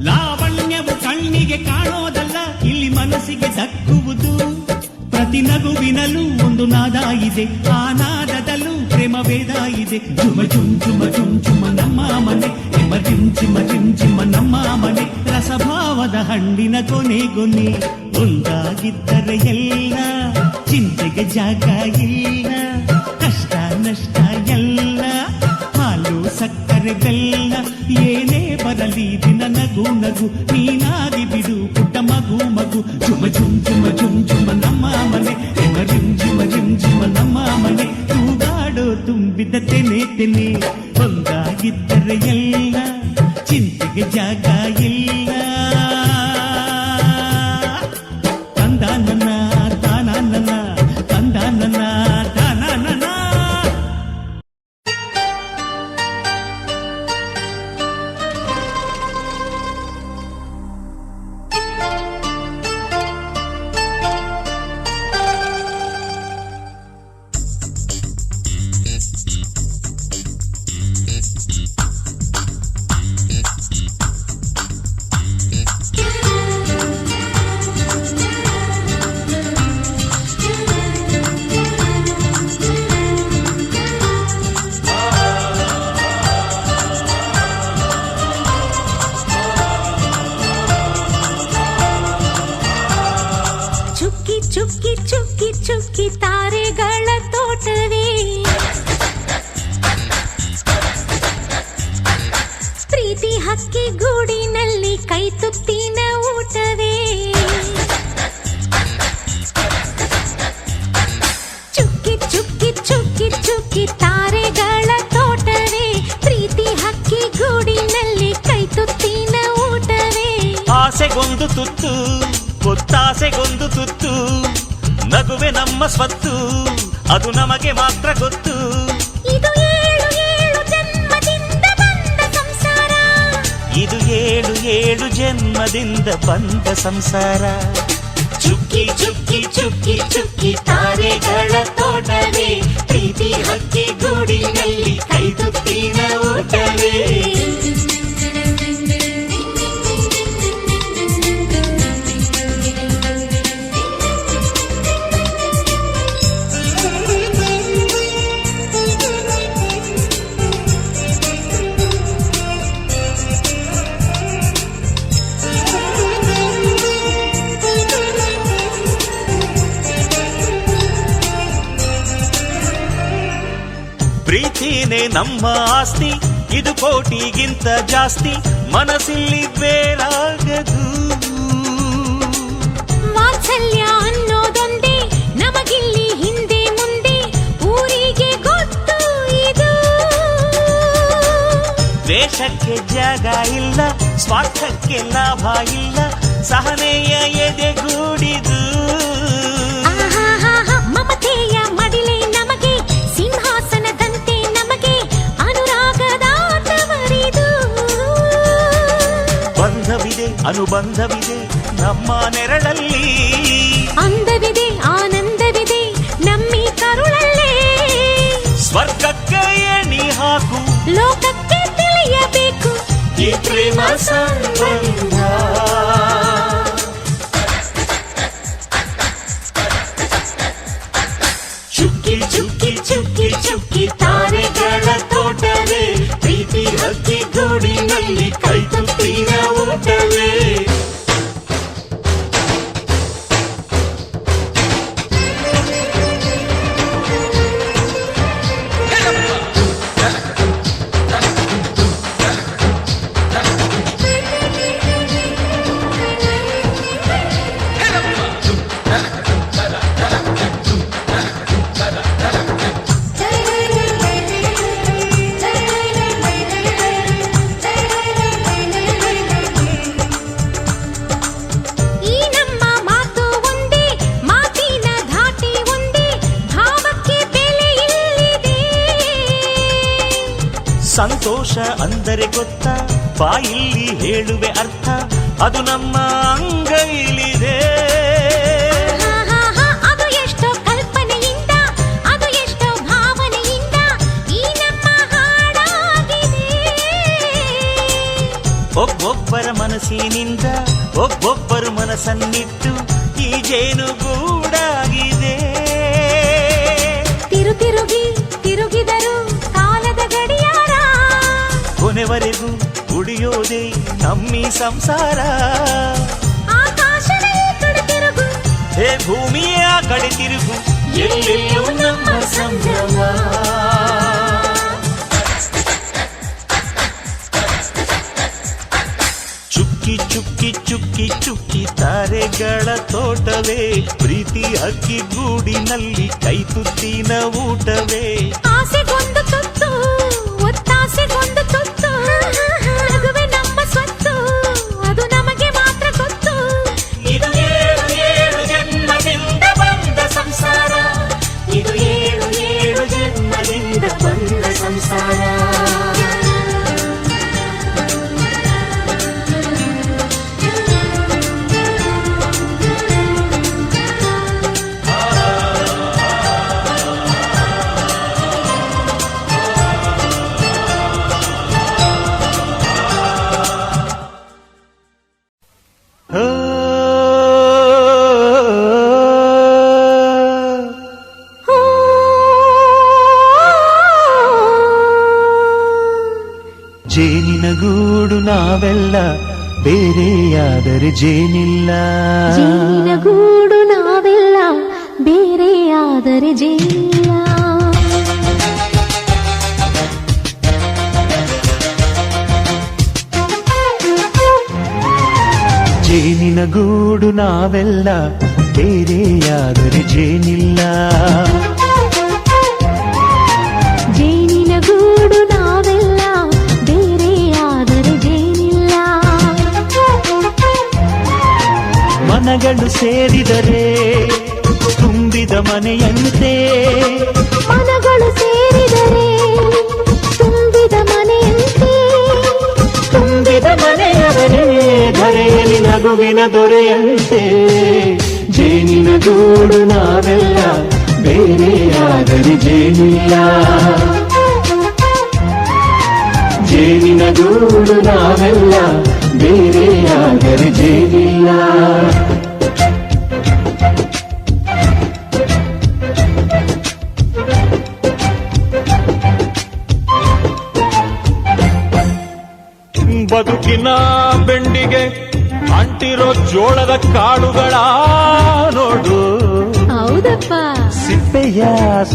ಲಾವಣ್ಯವು ಕಣ್ಣಿಗೆ ಕಾಣೋದಲ್ಲ, ಇಲ್ಲಿ ಮನಸ್ಸಿಗೆ ದಕ್ಕುವುದು. ಪ್ರತಿ ನಗುವಿನಲ್ಲೂ ಒಂದು ನಾದ ಇದೆ, ಆ ನಾದದಲ್ಲೂ ಪ್ರೇಮ ವೇದ ಇದೆ. ಜುಮ ಜುಮ್ ಜುಮ ಜುಮ್ ಜುಮ ನಮ್ಮ ಮನೆ, ರಿಮ ಜಿಮ್ ಜಿಮ ಜಿಮ್ ಜಿಮ ನಮ್ಮ ಮನೆ, ರಸಭಾವದ ಹಣ್ಣಿನ ಕೊನೆ ಕೊನೆ. ಒಂದಾಗಿದ್ದರೆ ಎಲ್ಲ ಚಿಂತೆಗೆ ಜಾಗ ಇಲ್ಲ, ಕಷ್ಟ ನಷ್ಟ ಎಲ್ಲ ಹಾಲು ಸಕ್ಕರೆ ಬೆಲ್ಲ ಏನೇ ಬರಲಿ ದಿನ ನಗು ನಗು ನೀನಾಗಿ ಬಿಡು ಪುಟ್ಟ ಮಗು ಮಗು. ಜುಮ ಜುಮ್ ಜುಮ ಜುಮ್ ಜುಮ ನಮ್ಮ ಮನೆ, ರಿಮ ಜಿಮ್ ಜಿಮ ಜಿಮ್ ಜಿಮ ನಮ್ಮ ಮನೆ, ತೂಗಾಡೋ ತುಂಬಿದ ತೆನೆ ತೆನೆ. ಒಂದಾಗಿದ್ದರೆ ಎಲ್ಲ ಚಿಂತೆಗೆ ಜಾಗ ಇಲ್ಲ. ತಂದಾನನ ತಾನಾನನ ತಂದಾನನ ತಾನಾನನ. ಚುಕ್ಕಿ ಚುಕ್ಕಿ ಚುಕ್ಕಿ ತಾರೆಗಳ ತೋಟವೇ ಪ್ರೀತಿ ಹಕ್ಕಿ ಗೂಡಿನಲ್ಲಿ ಕೈ ತುತ್ತಿನ ಊಟವೇ ಚುಕ್ಕಿ ಚುಕ್ಕಿ ಚುಕ್ಕಿ ಚುಕ್ಕಿ ತಾರೆಗಳ ತೋಟವೇ ಪ್ರೀತಿ ಹಕ್ಕಿ ಗೂಡಿನಲ್ಲಿ ಕೈ ತುತ್ತಿನ ಊಟವೇ ಆಸೆಗೊಂದು ತುತ್ತು ಒತ್ತಾಸೆಗೊಂದು ತುತ್ತು ನಗುವೆ ನಮ್ಮ ಸ್ವತ್ತು ಅದು ನಮಗೆ ಮಾತ್ರ ಗೊತ್ತು ಇದು ಏಳು ಏಳು ಜನ್ಮದಿಂದ ಬಂದ ಸಂಸಾರ ಇದು ಏಳು ಏಳು ಜನ್ಮದಿಂದ ಬಂದ ಸಂಸಾರ ಚುಕ್ಕಿ ಚುಕ್ಕಿ ಚುಕ್ಕಿ ಚುಕ್ಕಿ ತಾರೆಗಳ ತೋಟವೇ ಪ್ರೀತಿ ಹಕ್ಕಿ ಗೂಡಿನಲ್ಲಿ ಕೈ ತುತ್ತಿನ ಊಟವೇ ಪ್ರೀತಿನೇ ನಮ್ಮ ಆಸ್ತಿ ಇದು ಕೋಟಿಗಿಂತ ಜಾಸ್ತಿ ಮನಸ್ಸಿಲ್ಲಿ ಬೇರಾಗದು ವಾತ್ಸಲ್ಯ ಅನ್ನೋದೊಂದೇ ನಮಗಿಲ್ಲಿ ಹಿಂದೆ ಮುಂದೆ ಊರಿಗೆ ಗೊತ್ತು ಇದು ದ್ವೇಷಕ್ಕೆ ಜಾಗ ಇಲ್ಲ ಸ್ವಾರ್ಥಕ್ಕೆ ಲಾಭ ಇಲ್ಲ ಸಹನೆಯ ಎದೆಗೂಡಿದು ಮಮತೆಯ ಮಡಿಲೆ ನಮಗೆ ಸಿಂಹಾಸನದಂತೆ ನಮಗೆ ಅನುರಾಗದ ತವರಿದು ಬಂಧವಿದೆ ಅನುಬಂಧವಿದೆ ನಮ್ಮ ನೆರಳಲ್ಲಿ ಅಂದವಿದೆ ಆನಂದವಿದೆ ನಮ್ಮಿ ಕರುಳಲ್ಲೇ ಸ್ವರ್ಗಕ್ಕೆ ಎಣಿ ಹಾಕು ಲೋಕಕ್ಕೆ ತಿಳಿಯಬೇಕು ಈ ಪ್ರೇಮ ಸಂಬಂಧ ಚುಕ್ಕಿ ಚುಕ್ಕಿ ಚುಕ್ಕಿ ಚುಕ್ಕಿ ತಾರೆಗಳ ತೋಟವೇ ಪ್ರೀತಿ ಹಕ್ಕಿ ಗೂಡಿನಲ್ಲಿ ಕೈ ತುತ್ತಿನ ಊಟವೇ ಈ ನಮ್ಮ ಮಾತು ಒಂದೇ ಮಾತಿನ ಧಾಟಿ ಒಂದೇ ಭಾವಕ್ಕೆ ಬೆಲೆ ಇಲ್ಲಿದೆ ಸಂತೋಷ ಅಂದರೆ ಗೊತ್ತಾ ಬಾಯಿಲ್ಲಿ ಹೇಳುವೆ ಅರ್ಥ ಅದು ನಮ್ಮ ಅಂಗೈಲಿದೆ ಅದು ಎಷ್ಟೋ ಕಲ್ಪನೆಯಿಂದ ಅದು ಎಷ್ಟೋ ಭಾವನೆಯಿಂದ ಈ ನಮ್ಮ ಹಾಡಾಗಿದೆ ಒಬ್ಬೊಬ್ಬರ ಮನಸ್ಸಿನಿಂದ ಒಬ್ಬೊಬ್ಬರು ಮನಸ್ಸನ್ನಿಟ್ಟು ಈ ಜೇನುಗೂಡಾಗಿದೆ ತಿರುಗಿ ತಿರುಗಿದರು ಕಾಲದ ಗಡಿಯಾರ ಕೊನೆವರೆಗೂ ಉಳಿಯೋದೇ ನಮ್ಮಿ ಸಂಸಾರ ಆಕಾಶದ ಈ ಕಡೆ ತಿರುಗು ಹೇ ಭೂಮಿಯ ಕಡೆ ತಿರುಗು ಎಲ್ಲೆಲ್ಲೂ ನಮ್ಮ ಸಂಭ್ರಮ ಚುಕ್ಕಿ ಚುಕ್ಕಿ ಚುಕ್ಕಿ ಚುಕ್ಕಿ ತಾರೆಗಳ ತೋಟವೇ ಪ್ರೀತಿ ಹಕ್ಕಿ ಗೂಡಿನಲ್ಲಿ ಕೈ ತುತ್ತಿನ ಊಟವೇ ಆಸೆಗೊಂದು ತುತ್ತು ಒತ್ತಾಸೆಗೊಂದು ತುತ್ತು ನಗುವೆ ನಮ್ಮ ಸ್ವತ್ತು ಅದು ನಮಗೆ ಮಾತ್ರ ಗೊತ್ತು ಇದು ಏಳು ಏಳು ಜನ್ಮದಿಂದ ಬಂದ ಸಂಸಾರ ಇದು ಏಳು ಏಳು ಜನ್ಮದಿಂದ ಬಂದ ಸಂಸಾರ ಜೇನಿನ ಗೂಡು ನಾವೆಲ್ಲ ಬೇರೆಯಾದರೆ ಜೇನಿಲ್ಲ ಜೇನಿನ ಗೂಡು ನಾವೆಲ್ಲ ನಾವೆಲ್ಲ ಬೇರೆಯಾದರೆ ಜೇನಿಲ್ಲ. ಜೇನಿನ ಗೂಡು ನಾವೆಲ್ಲ ಬೇರೆಯಾದರೆ ಜೇನಿಲ್ಲ. ಮನಗಳು ಸೇರಿದರೆ ತುಂಬಿದ ಮನೆಯಂತೆ. ಮನಗಳು ಸೇರಿದರೆ ತುಂಬಿದ ಮನೆಯಂತೆ. ತುಂಬಿದ ಮನೆಯವರೇ ಧರೆಯಲ್ಲಿ ನಗುವಿನ ದೊರೆಯಂತೆ. ಜೇನಿನ ಗೂಡು ನಾವೆಲ್ಲ ಬೇರೆಯಾದರೆ ಜೇನಿಲ್ಲ. ಜೇನಿನ ಗೂಡು ನಾವೆಲ್ಲ ಬೇರೆಯಾದರೆ ಜೇನಿಲ್ಲ. ಬದುಕಿನ ಬೆಂಡಿಗೆ ಅಂಟಿರೋ ಜೋಳದ ಕಾಳುಗಳ ನೋಡು. ಹೌದಪ್ಪ. ಸಿಪ್ಪೆಯ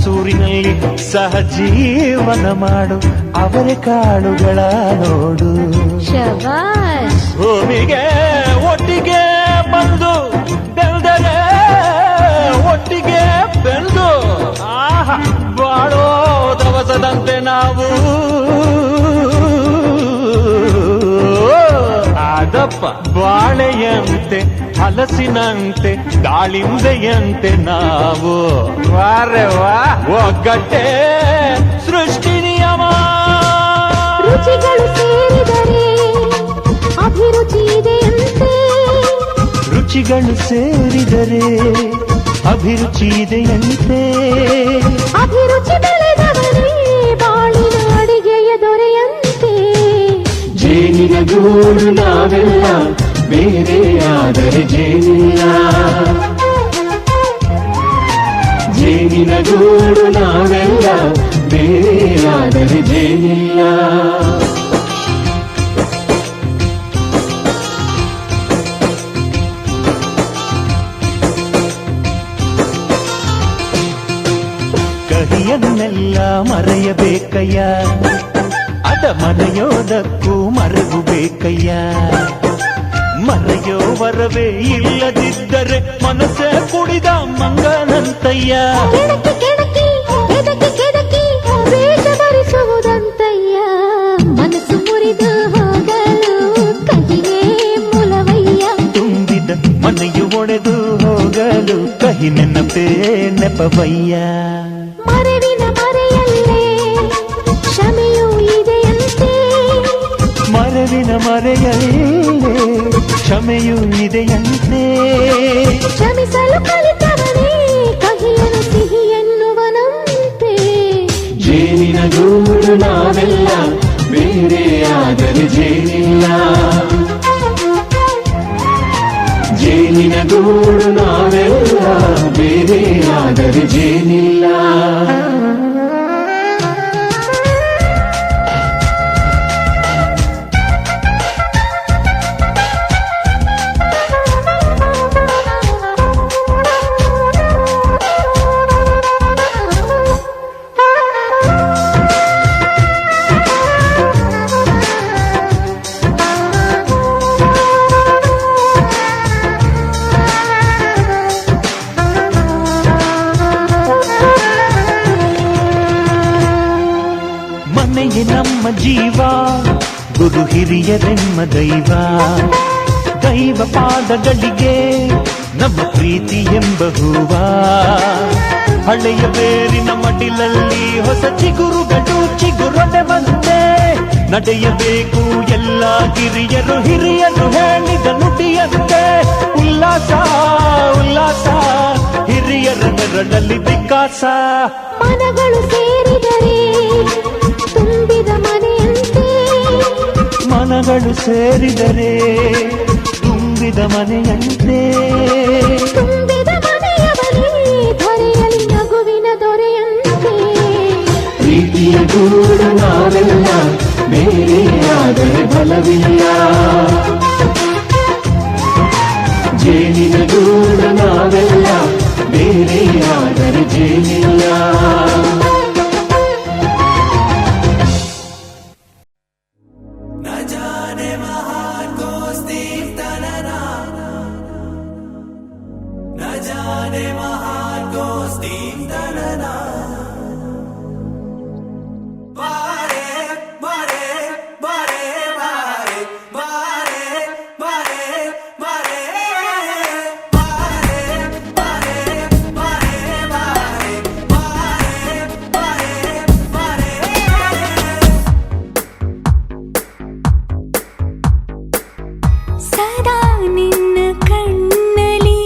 ಸೂರಿನಲ್ಲಿ ಸಹಜೀವನ ಮಾಡು ಅವರ ಕಾಳುಗಳ ನೋಡು. ಶಬಾಷ್. ಭೂಮಿಗೆ ಒಟ್ಟಿಗೆ ಬಂದು ಬೆಳೆದರೆ ಒಟ್ಟಿಗೆ ಬೆಳೆದು ಆಹಾ ಬಾಳೋ ದವಸದಂತೆ ನಾವು. ಅದಪ್ಪ ಬಾಳೆಯಂತೆ ಹಲಸಿನಂತೆ ದಾಳಿಂಬೆಯಂತೆ ನಾವು. ವಾರೆ ವಾ ಒಗ್ಗಟ್ಟೆ ಸೃಷ್ಟಿ ನಿಯಮ. ರುಚಿಗಳು ಸೇರಿದರೆ ಅಭಿರುಚಿ ಇದೆಯಂತೆ. ರುಚಿಗಳು ಸೇರಿದರೆ ಅಭಿರುಚಿ ಇದೆಯಂತೆ. ಅಭಿರುಚಿ ಬೆಳೆದವರೇ ಬಾಳಿನ ಅಡಿಗೆಯ ದೊರೆಯಂತೆ. ಜೇನಿನ ಗೂಡು ನಾವೆಲ್ಲ ಬೇರೆಯಾದರೆ ಜೇನಿಲ್ಲ. ಜೇನಿನ ಗೂಡು ನಾವೆಲ್ಲ ಬೇರೆಯಾದರೆ ಜೇನಿಲ್ಲ. ಕಹಿಯನ್ನೆಲ್ಲ ಮರೆಯಬೇಕಯ್ಯ, ಅದ ಮರೆಯೋದಕ್ಕೂ ಮರೆವು ಬೇಕಯ್ಯ. ಮರೆಯೋ ವರವೇ ಇಲ್ಲದಿದ್ದರೆ ಮನಸ್ಸೇ ಕುಡಿದ ಮಂಗನಂತಯ್ಯ. ಕೆಣಕಿ ಕೆಣಕಿ ಕೆದಕಿ ಕೆದಕಿ ವೇಷ ಧರಿಸುವುದಂತಯ್ಯ. ಮನಸ್ಸು ಮುರಿದು ಹೋಗಲು ಕಹಿಯೇ ಮೂಲವಯ್ಯ. ತುಂಬಿದ ಮನೆಯು ಒಡೆದು ಹೋಗಲು ಕಹಿ ನೆನಪೇ ನೆಪವಯ್ಯ. ಮರೆವಿನ ಮರೆಯಲ್ಲೇ ಕ್ಷಮೆಯೂ ಇದೆಯಂತೆ. ಮರೆವಿನ ಮರೆಯಲ್ಲೇ ಕ್ಷಮೆಯೂ ಇದೆಯಂತೆ. ಕ್ಷಮಿಸಲು ಕಲಿತವನೇ ಕಹಿಯನು ಸಿಹಿ ಎನ್ನುವನಂತೆ. ಜೇನಿನ ಗೂಡು ನಾವೆಲ್ಲ ಬೇರೆಯಾದರೆ ಜೇನಿಲ್ಲ. ಜೇನಿನ ಗೂಡು ನಾವೆಲ್ಲ ಬೇರೆಯಾದರೆ ಜೇನಿಲ್ಲ. ಮನೆಯೇ ನಮ್ಮ ಜೀವ, ಗುರು ಹಿರಿಯರೆಮ್ಮ ದೈವ. ದೈವ ಪಾದಗಳಿಗೆ ನಮ್ಮ ಪ್ರೀತಿ ಎಂಬ ಹೂವ. ಹಳೆಯ ಬೇರಿನ ಮಡಿಲಲ್ಲಿ ಹೊಸ ಚಿಗುರುಗಳು ಚಿಗುರೊಡೆ ಬಂದೆ. ನಡೆಯಬೇಕು ಎಲ್ಲ ಕಿರಿಯರು ಹಿರಿಯರು ಹೇಳಿದ ನುಡಿಯಂತೆ. ಉಲ್ಲಾಸ ಉಲ್ಲಾಸ ಹಿರಿಯರ ಬೆರಳಲ್ಲಿ ವಿಕಾಸ. ಮನಗಳು ಸೇರಿದರೆ ತುಂಬಿದ ಮನೆಯಂತೆ. ಮನಗಳು ಸೇರಿದರೆ ತುಂಬಿದ ಮನೆಯಂತೆ. ತುಂಬಿದ ಮನೆಯವರೇ ಧರೆಯಲ್ಲಿ ನಗುವಿನ ದೊರೆಯಂತೆ. ಪ್ರೀತಿಯ ಗೂಡು ನಾವೆಲ್ಲ ಬೇರೆಯಾದರೆ ಬಲವಿಲ್ಲ. ಜೇನಿನ ಗೂಡು ನಾವೆಲ್ಲ ಬೇರೆಯಾದರೆ ಜೇನಿಲ್ಲ. ಸದಾ ನಿನ್ನ ಕಣ್ಣಲಿ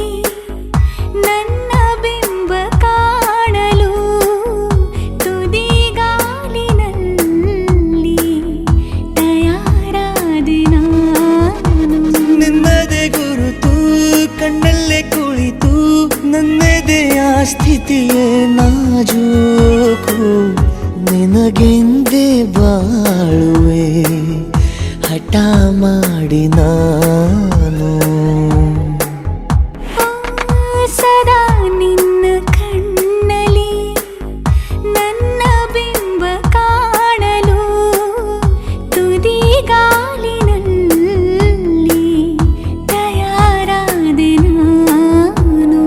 ನನ್ನ ಬಿಂಬ ಕಾಣಲು ತುದಿಗಾಲಿನಲ್ಲಿ ತಯಾರಾದೆ ನಾನು. ನಿನ್ನದೇ ಗುರುತು ಕಣ್ಣಲ್ಲೇ ಕುಳಿತು ನನ್ನದೆಯ ಸ್ಥಿತಿಯೇ ನಾಜೂಕು ನಿನಗೆಂದೇ ಬಾಳುವೆ ಹಠ ಮಾಡಿ ನಾನು. ಸದಾ ನಿನ್ನ ಕಣ್ಣಲಿ ನನ್ನ ಬಿಂಬ ಕಾಣಲು ತುದಿಗಾಲಿನಲ್ಲಿ ತಯಾರಾದೆ ನಾನು.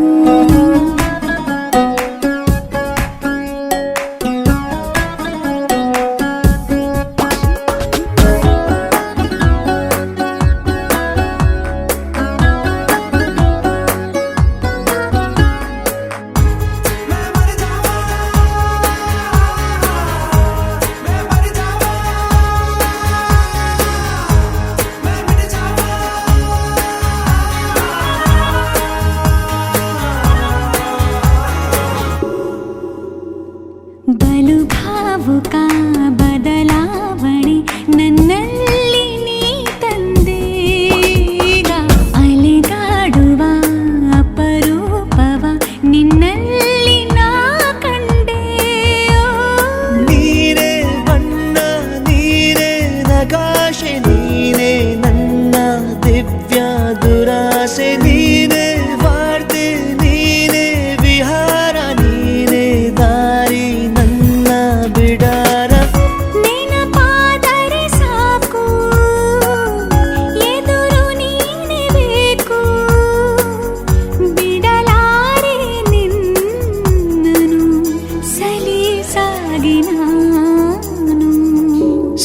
ಬಲು ಭಾವುಕ ಬದಲಾವಣೆ ನನ್ನಲ್ಲಿ ನೀ ತಂದೀಗ. ಅಲೆದಾಡುವ ಅಪರೂಪವ ನಿನ್ನಲ್ಲಿ ನಾ ಕಂಡೆ. ನೀನೇ ಬಣ್ಣ ನೀನೇ ನಗಾಶೆ ನೀನೇ ನನ್ನ ದಿವ್ಯ ದುರಾಸೆ ನೀನೇ ವಾರ್ತೆ ನೀನೇ ವಿಹಾರ ನೀನೇ ದಾರಿ ನನ್ನ ಬಿಡಾರ. ನೆನಪಾದರೆ ಸಾಕು ಎದುರು ನೀನೇ ಬೇಕು. ಬಿಡಲಾರೆ ನಿನ್ನನು ಸಲೀಸಾಗಿ ನಾನು.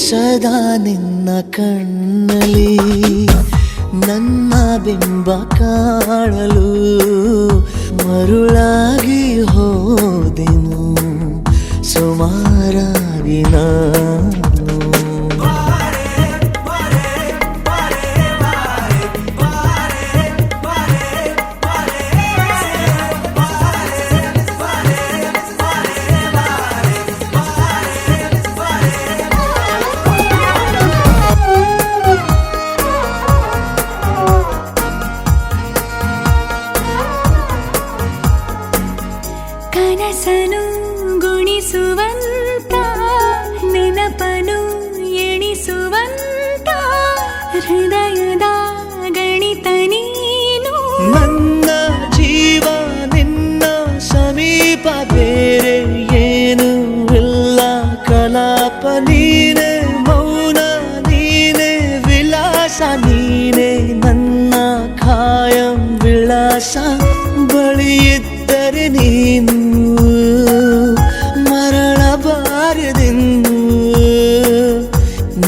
ಸದಾ ನಿನ್ನ ಕಣ್ಣಲಿ ನನ್ನ ಬಿಂಬ ಕಾಣಲು ಮರುಳಾಗಿ ಹೋದೆನು ಸುಮಾರಾಗಿ ನಾನು. ಕನಸನು ಗುಣಿಸುವಂತ ನೆನಪನು ಎಣಿಸುವಂತ ಹೃದಯದ ಗಣಿತ ನೀನು. ನನ್ನ ಜೀವ ನಿನ್ನ ಸಮೀಪ ಬೇರೆ ಏನು ಇಲ್ಲ ಕಲಾಪ ನೀನೆ ಮೌನ ನೀನೆ ವಿಲಾಸ ನೀನೆ ನನ್ನ ಖಾಯಂ ವಿಳಾಸ. ಬಳಿಯಿದ್ದರೆ ನೀನು ಮರಳಬಾರದೆಂದು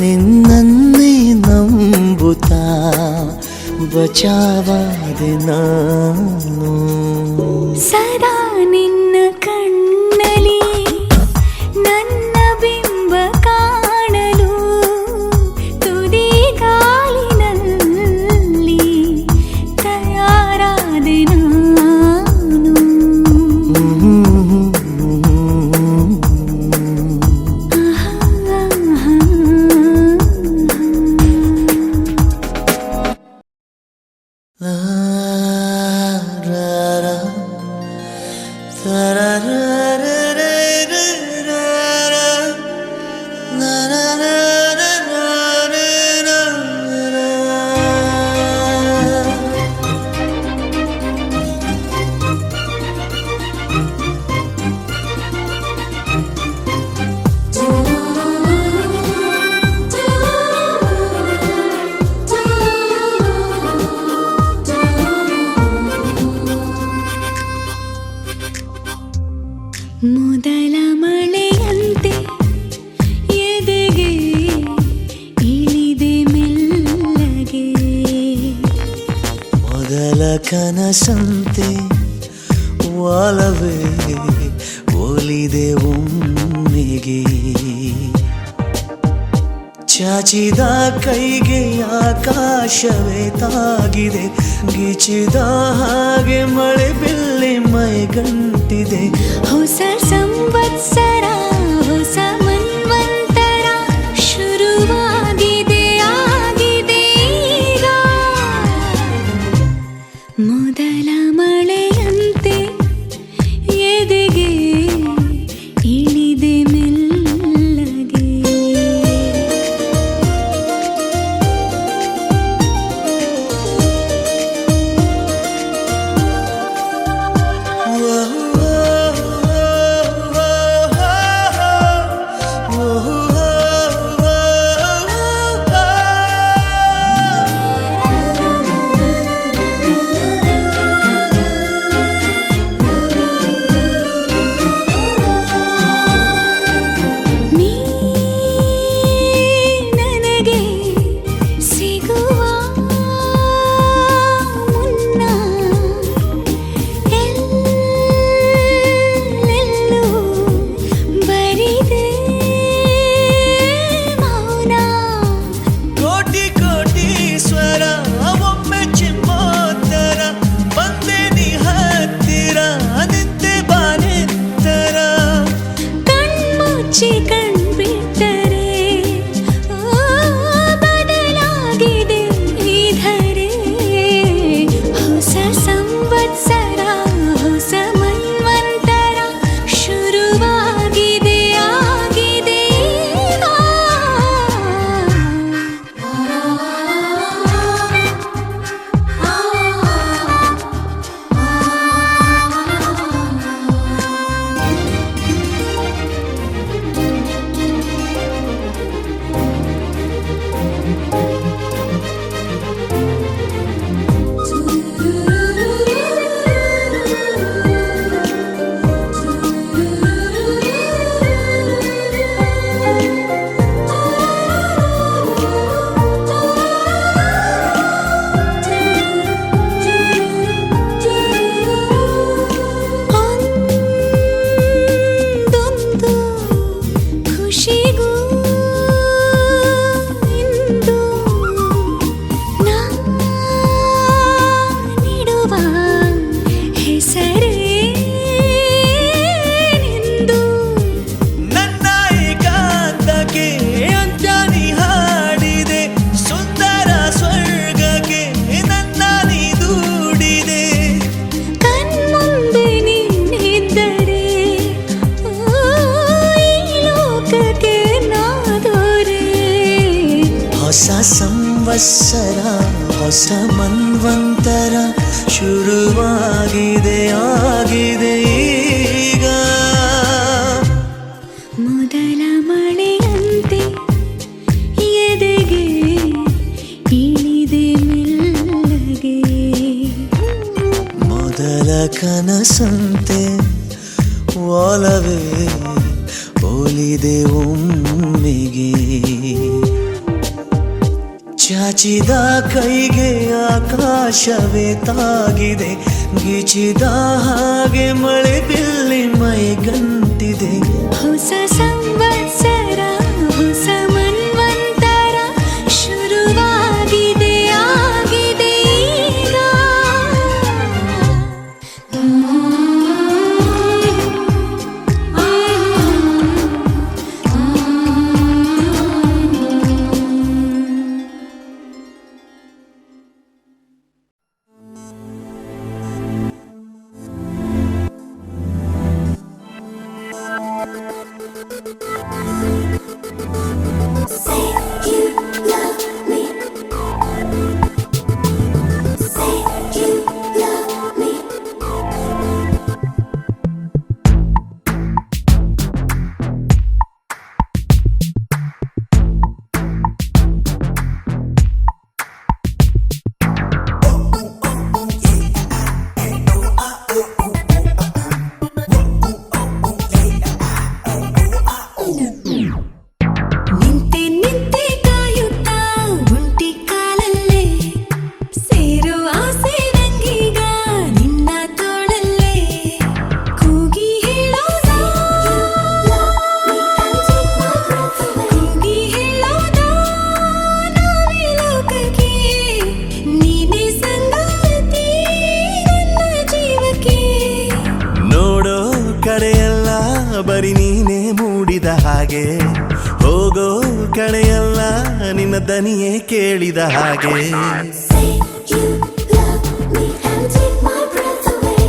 ನಿನ್ನನ್ನೇ ನಂಬುತ್ತಾ ಬಚಾವಾದೆ ನಾನು. ಸದಾ ನಿನ್ನ ಕಣ್ಣಲಿ ನನ್ನ ಬಿಂಬ ಕಾಣಲು ತುದಿಗಾಲಿನಲ್ಲಿ ತಯಾರಾದೆ ನಾನು. La la la la ಮೊದಲ ಮಳೆಯಂತೆ ಎದೆಗೆ ಇಳಿದೆ ಮೆಲ್ಲಗೆ, ಮೊದಲ ಕನಸಂತೆ ಒಲವೇ ಒಲಿದೆ ಒಮ್ಮೆಗೆ, ಚಾಚಿದ ಕೈಗೆ ಆಕಾಶವೇ ತಾಗಿದೆ, ಗಿಚಿದ ಹಾಗೆ ಮಳೆ ಬಿಲ್ಲಿ ಮೈಗಂಟಿದೆ. ಹೊಸ ಸಂವತ್ಸರ ಹೊಸ ಮನ್ವಂತರ ಶುರುವಾಗಿದೆ ಆಗಿದೆ ಈಗ. ಮೊದಲ ಮಳೆಯಂತೆ ಎದೆಗೆ ಇಳಿದೆ ಮೆಲ್ಲಗೆ. ನೀ ನನಗೆ ಸಿಗುವ ಮುನ್ನ ಎಲ್ಲೆಲ್ಲೂ ಬರಿದೆ ಮೌನ. ಕೋಟಿ ಕೋಟಿ ಸ್ವರ ಒಮ್ಮೆ ಚಿಮ್ಮೋತ್ತರ, ಬಂದೆ ನೀ ಹತ್ತಿರ ನಿಂತೆ ಬಾನೆತ್ತರ. ಕಣ್ಮುಚ್ಚಿ ಕಣ್ಬಿಟ್ಟರೆ ಬದಲಾಗಿದೆ ಈ ಧರೆ. ಹೊಸ ಸಂವತ್ಸರ ಹೊಸ ಮನ್ವಂತರ ಶುರುವಾಗಿದೆ ಆಗಿದೆ ಈಗ. ಒಂದೊಂದು ಖುಷಿಗೂ ಇಂದು ನಾ ನೀಡುವ ಹೆಸರೇ ನಿಂದು. ನನ್ನ ಏಕಾಂತಕ್ಕೆ ಅಂತ್ಯ ನೀ ಹಾಡಿದೆ, ಸುಂದರ ಸ್ವರ್ಗಕ್ಕೆ ನನ್ನ ನೀ ದೂಡಿದೆ. ಕಣ್ಮುಂದೆ ನೀನಿದ್ದರೆ ಈ ಲೋಕಕ್ಕೆ ನಾದೋರೆ. ಹೊಸ ಸಂವತ್ಸರ ಹೊಸ ಮನ್ವಂತರ ಶುರುವಾಗಿದೆ ಆಗಿದೆ ಈಗ. ಮೊದಲ ಮಳೆಯಂತೆ ಎದೆಗೆ ಇಳಿದೆ ಮೆಲ್ಲಗೆ, ಮೊದಲ ಕನಸಂತೆ ಒಲವೇ ಒಲಿದೆ ಒಮ್ಮೆಗೆ, ಚಾಚಿದ ಕೈಗೆ ಆಕಾಶವೇ ತಾಗಿದೆ, ಗಿಚಿದ ಹಾಗೆ ಮಳೆ ಬಿಲ್ಲಿ ಮೈಗಂಟಿದೆ. ಹೊಸ ಸಂವತ್ಸರ ಹೊಸ ಮನ್ವಂತರ ಶುರುವಾಗಿದೆ ಆಗಿದೆ ಈಗ. ಹೇಳಿದ ಹಾಗೆ ಹೋಗೋ ಕಡೆಯಲ್ಲ ನಿನ್ನ ದನಿಯೇ ಕೇಳಿದ ಹಾಗೆ Say you love me and take my breath away.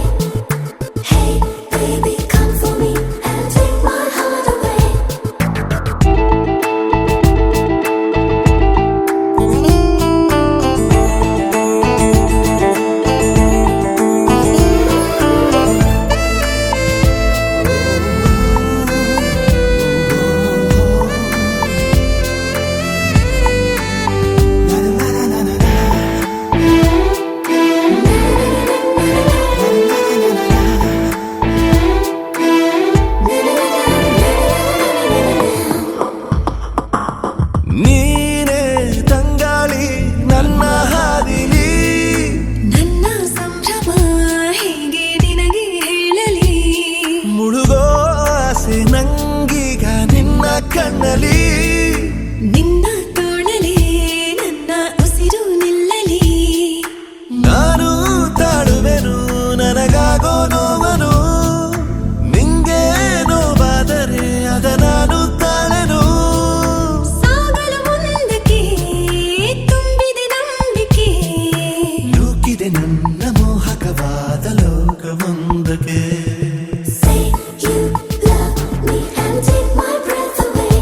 Hey, baby, come for me and take my heart away. ನೀನೇ ತಂಗಾಳಿ ನನ್ನ ಹಾದಿಲಿ ನನ್ನ ಸಂಭ್ರಮ ಹೇಗೆ ನಿನಗೆ ಹೇಳಲಿ? ಮುಳುಗೋ ಆಸೆ ನಂಗೀಗ ನಿನ್ನ ಕಣ್ಣಲಿ ನಿನ್ನ ತೋಳಲೇ ನನ್ನ ಉಸಿರು ನಿಲ್ಲಲಿ. ನಾನು ತಾಳುವೆನು ನನಗಾಗೋ ನೋವನು ನಿಂಗೆ ನೋವಾದರೆ ಅದ ನಾನು ತಾಳೆನು ಸಾಗಲು ಮುಂದಕ್ಕೆ ತುಂಬಿದೆ ನಂಬಿಕೆ. ನೂಕಿದೆ ನನ್ನ ಮೋಹಕವಾದ ಲೋಕವೊಂದಕ್ಕೆ Say you love me and take my breath away.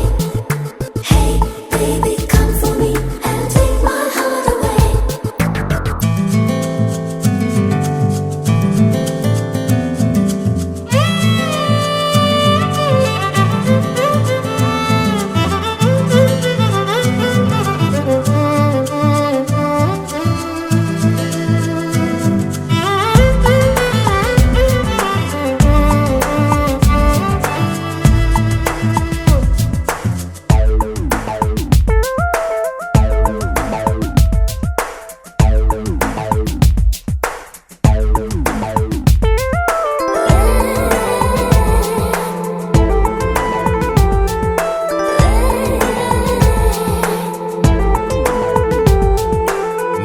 Hey, baby, come for me and take my heart away.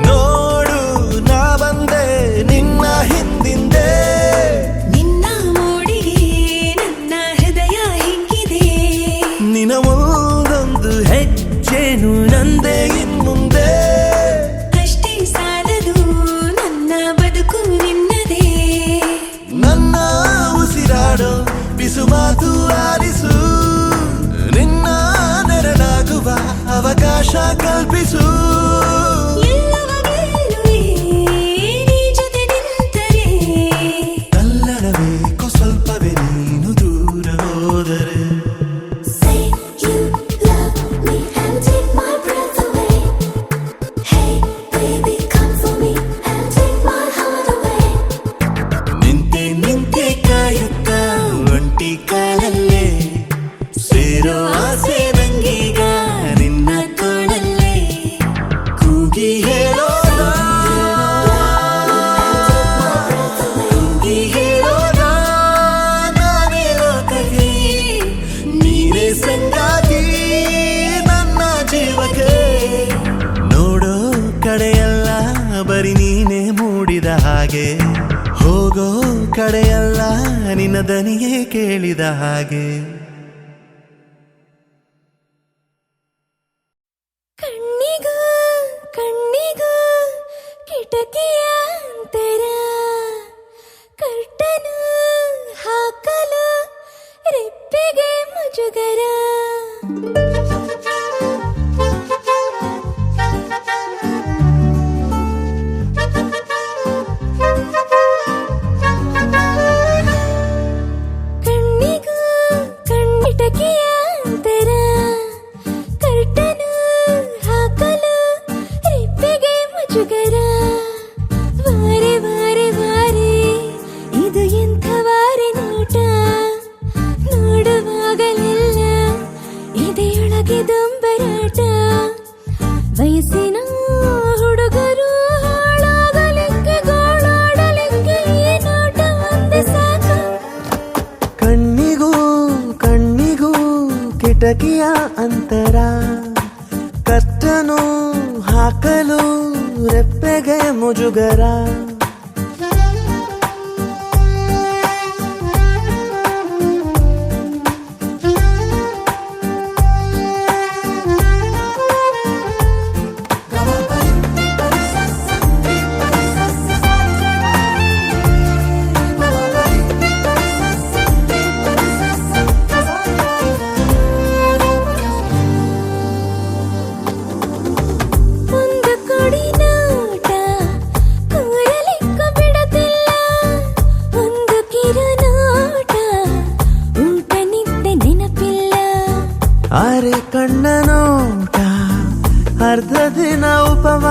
ನೋಡು ನಾ ಬಂದೆ ನಿನ್ನ ಹಿಂದಿಂದೆ ನಿನ್ನ ಮೋಡಿಗೆ ನನ್ನ ಹೃದಯ ಹಿಗ್ಗಿದೆ. ನಿನ ಒಂದೊಂದು ಹೆಜ್ಜೆನು ನಂದೆ ಇನ್ಮುಂದೆ ಅಷ್ಟೇ ಸಾಲದು ನನ್ನ ಬದುಕು ನಿನ್ನದೇ. ನನ್ನ ಉಸಿರಾಡೋ ಬಿಸು ಮಾತು ಆಲಿಸು ನಿನ್ನ ನೆರಳಾಗುವ ಅವಕಾಶ ಕಲ್ಪಿಸು ಎಲ್ಲವ ಗೆಲ್ಲುವೆ ನೀ ಜೊತೆ ನಿಂತರೆ. ಕಲ್ಲಡಬೇಕು ಸ್ವಲ್ಪವೇ ನೀನು ದೂರ ಹೋದರೆ Say you love me and take my breath away. Hey, baby, come for me and take my heart away. ನಿಂತೆ ನಿಂತೆ ಕಾಯುತ್ತ ಒಂಟಿ ಕಾಲಲ್ಲೇ ಸೇರೋ ಆಸೆ ನಂಗೀಗ ನಿನ್ನ ತೋಳಲ್ಲೇ ಕೂಗಿ ಹೇಳೋಣ ಕೂಗಿ ಹೇಳೋಣ ನಾನೇ ಲೋಕಕ್ಕೆ ನೀನೇ ಸಂಗಾತಿ ನನ್ನ ಜೀವಕ್ಕೆ ನೋಡೋ ಕಡೆಯಲ್ಲ ಬರೀ ನೀನೇ ಮೂಡಿದ ಹಾಗೆ ಹೋಗೋ ಕಡೆಯಲ್ಲ ನಿನ್ನ ದನಿಯೇ ಕೇಳಿದ ಹಾಗೆ ಕಣ್ಣಿಗೂ ಕಣ್ಣಿಗೂ ಕಿಟಕಿಯ ಅಂತರ ಕರ್ಟನು ಹಾಕಲು ರೆಪ್ಪೆಗೆ ಮುಜುಗರ. ಕಣ್ಣಿಗೂ ಕಣ್ಣಿಟಕಿಯ ಅಂತರ ಕರ್ಟನು ಹಾಕಲು ರೆಪ್ಪೆಗೆ ಮುಜುಗರ. ವಾರೆ ವಾರೆ ವಾರೆ ಇದು ಎಂಥ ವಾರೆ ನೋಟ. ನೋಡುವಾಗಲೆಲ್ಲ ಇದೆಯೊಳಗೆ ದೊಂಬರಾಟ. ವಯಸ್ಸಿನ ಹುಡುಗರು ಹಾಳಾಗಲಿಕ್ಕೆ ಗೋಳಾಡಲಿಕ್ಕೆ ಈ ನೋಟ ಒಂದೇ ಸಾಕು. ಕಣ್ಣಿಗೂ ಕಣ್ಣಿಗೂ ಕಿಟಕಿಯ ಅಂತರ ಕತ್ತನು ಹಾಕಲು ರೆಪ್ಪೆಗೆ ಮುಜುಗರ.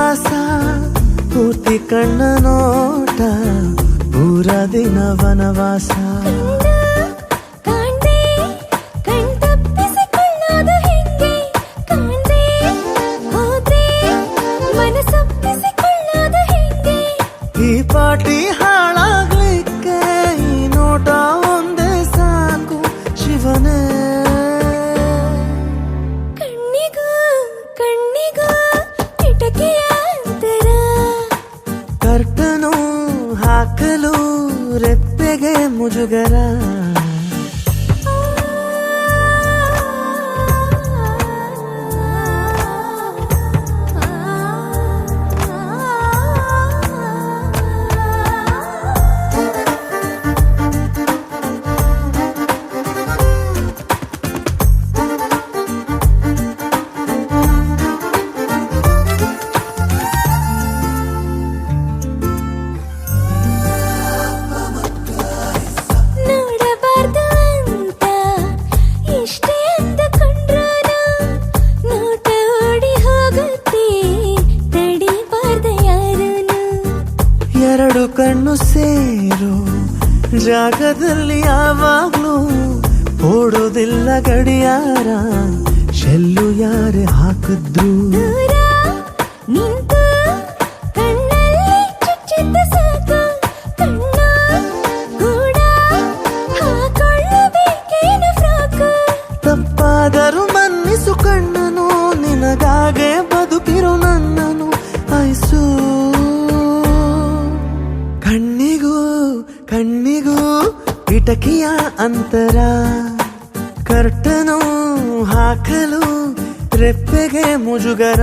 ವನವಾಸ ಪೂರ್ತಿ ಕಣ್ಣ ನೋಟ ಪೂರ ದಿನ ವನವಾಸ ಕಾಣ್ದೆ ಕಣ್ತಪ್ಪಿಸಿಕೊಳ್ಳೋದು ಹೆಂಗೆ ಕಾಣ್ದೆ ಹೋದ್ರೆ ಮನಸ್ಸೊಪ್ಪಿಸಿಕೊಳ್ಳೋದು ಹೆಂಗೆ ಈ ಪಾಟಿ ಹಾಳಾಗ್ಲಿಕ್ಕೆ ಈ ನೋಟ ಒಂದೇ ಸಾಕು ಶಿವನೇ ಕಣ್ಣಿಗೂ ಕಣ್ಣಿಗೂ ಕಿಟಕಿಯ ಅಂತರ ಕರ್ತನು ಹಾಕಲು ರೆಪ್ಪೆಗೆ ಮುಜುಗರ ನೋಡಬಾರ್ದು ಅಂತ ಎಷ್ಟೇ ಅಂದುಕೊಂಡ್ರು ನೋಟ ಓಡಿ ಹೋಗುತ್ತೆ ತಡಿಬಾರ್ದ ಯಾರನು ಎರಡು ಕಣ್ಣು ಸೇರು ಜಾಗದಲ್ಲಿ ಯಾವಾಗ್ಲೂ ಓಡೋದಿಲ್ಲ ಗಡಿಯಾರ ಶೆಲ್ಲು ಯಾರೇ ಹಾಕಿದ್ರು ದೂರ ನಿಂತು ಕಣ್ಣಲ್ಲಿ ಚುಚ್ಚಿದ್ದ ಸಾಕು ಕಣ್ಣ ಕೂಡ ಹಾಕೊಳ್ಳಬೇಕೇನು ಫ್ರಾಕು ತಪ್ಪಾದರೂ ಮನ್ನಿಸು ಕಣ್ಣನು ನಿನಗಾಗೆ ಬದುಕಿರು ನನ್ನನು ಆಯ್ಸು ಕಣ್ಣಿಗೂ ಕಣ್ಣಿಗೂ ಕಿಟಕಿಯ ಅಂತರ ಕರ್ತನು ಹಾಕಲು ರೆಪ್ಪೆಗೆ ಮುಜುಗರ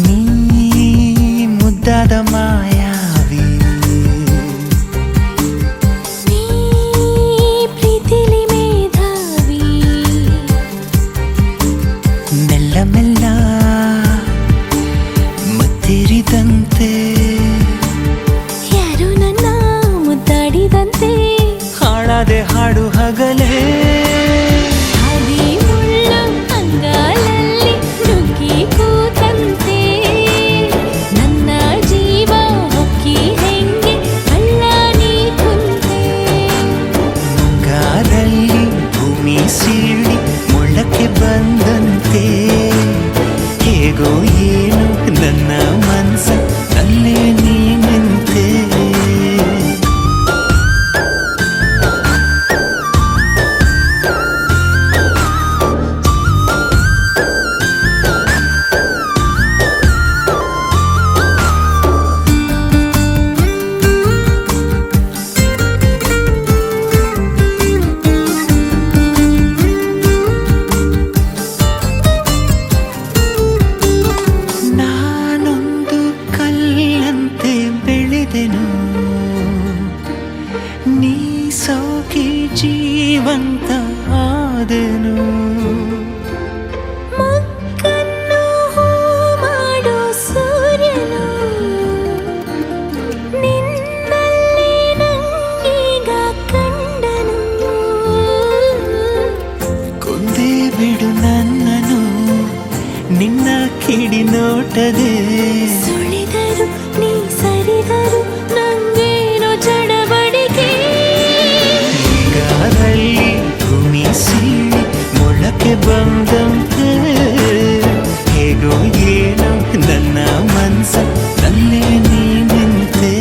ನೀ ಮುದ್ದಾದ ಮಾಯಾವಿ ನೀ ಪ್ರೀತಿಲಿ ಮೇಧಾವಿ ಮೆಲ್ಲ ಮೆಲ್ಲ ಮುತ್ತಿರಿದಂತೆ ಯಾರು ನನ್ನ ಮುದ್ದಾಡಿದಂತೆ ಹಾಡದೆ ಹಾಡು ಹಗಲೇ ಹಾದಿ ಮುಳ್ಳು ಅಂಗಾಲಲ್ಲಿ ನುಗ್ಗಿ ಕೂತಂತೆ ನನ್ನ ಜೀವ ಹೊಕ್ಕಿ ಹೆಂಗೆ ಹಳ್ಳ ನೀ ಕುಂತೆ ಮುಂಗಾರಲ್ಲಿ ಭೂಮಿ ಸೀಳಿ ಮೊಳಕೆ ಬಂದಂತೆ ಹೇಗೋ ಏನು ನನ್ನ ಮನಸ್ಸ ಅಲ್ಲೇ ನೀ ನಿಂತೆ ನಾನೊಂದು ಕಲ್ಲಂತೆ ಬೆಳೆದೆನು ನೀ ಸೋಕಿ ಜೀವಂತ ಆದೆನು ಮಕ್ಕನ್ನು ಹೂ ಮಾಡೋ ಸೂರ್ಯನು ನಿನ್ನಲ್ಲಿ ನಂಗೀಗ ಕಂಡನು ಕೊಂದೇ ಬಿಡು ನನ್ನನು ನಿನ್ನ ಕಿಡಿ ನೋಟದೆ ಸುಳಿದರು ನೀ ಸರಿದರು ನಂಗೇನೋ ಚಡಬಡಿಕೆ ಈಗಾದಲ್ಲಿ ಭೂಮಿ ಸೀಳಿ ಮೊಳಕೆ ಬಂದಂತೆ ಹೇಗೋ ಏನೋ ನನ್ನ ಮನಸ್ಸ ಅಲ್ಲೇ ನೀ ನಿಂತೆ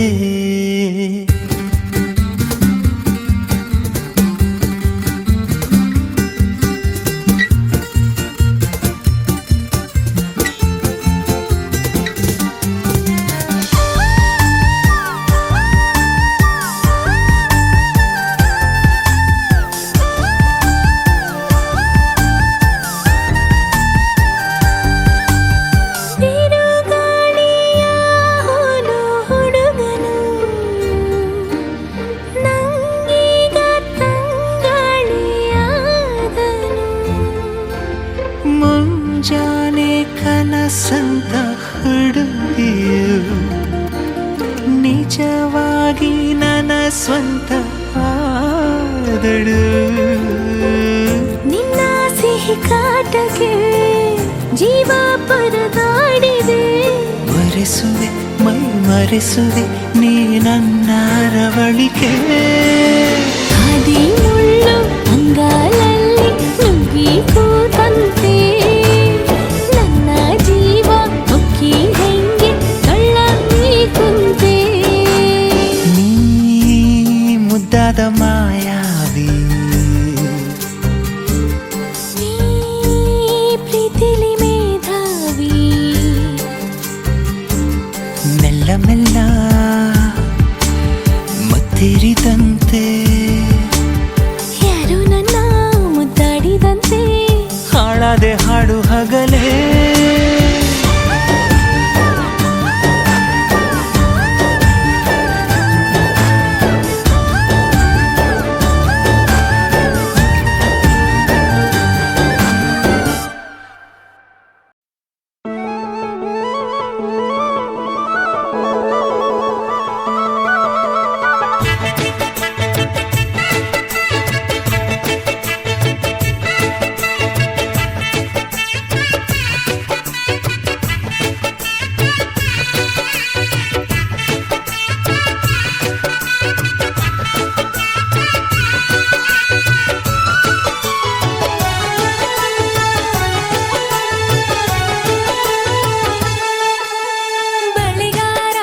ಮುಂಜಾನೆ ಕನಸಂತ ಹುಡುಗಿಯು ನಿಜವಾಗಿ ನನ್ನ ಸ್ವಂತ ಆದಳು. ನಿನ್ನ ಸಿಹಿ ಕಾಟಕ್ಕೆ ಜೀವ ಪರದಾಡಿದೆ. ಮರೆಸುವೆ ಮೈ ಮರೆಸುವೆ ನೀ ನನ್ನ ರವಳಿಕೆ. ಹಾದಿ ಮುಳ್ಳು ಅಂಗಾಲಲ್ಲಿ ನುಗ್ಗಿ ಕೂತಂತೆ ನನ್ನ ಜೀವ ಹೊಕ್ಕಿ ಹೆಂಗೆ ಕಳ್ಳಂಗಿ ಕುಂತೆ. ನೀ ಮುದ್ದಾದ ಮಾಯಾವಿ, ನೀ ಪ್ರೀತಿಲಿ ಮೇಧಾವಿ. ಮೆಲ್ಲ ಮೆಲ್ಲ ಮತ್ತಿರಿದಂತೆ ಯಾರು ನನ್ನ ಮುದ್ದಾಡಿದಂತೆ. ಹಾಳಾದೆ ಹಾಡು ಹಗಲೇ. ಬಳೆಗಾರ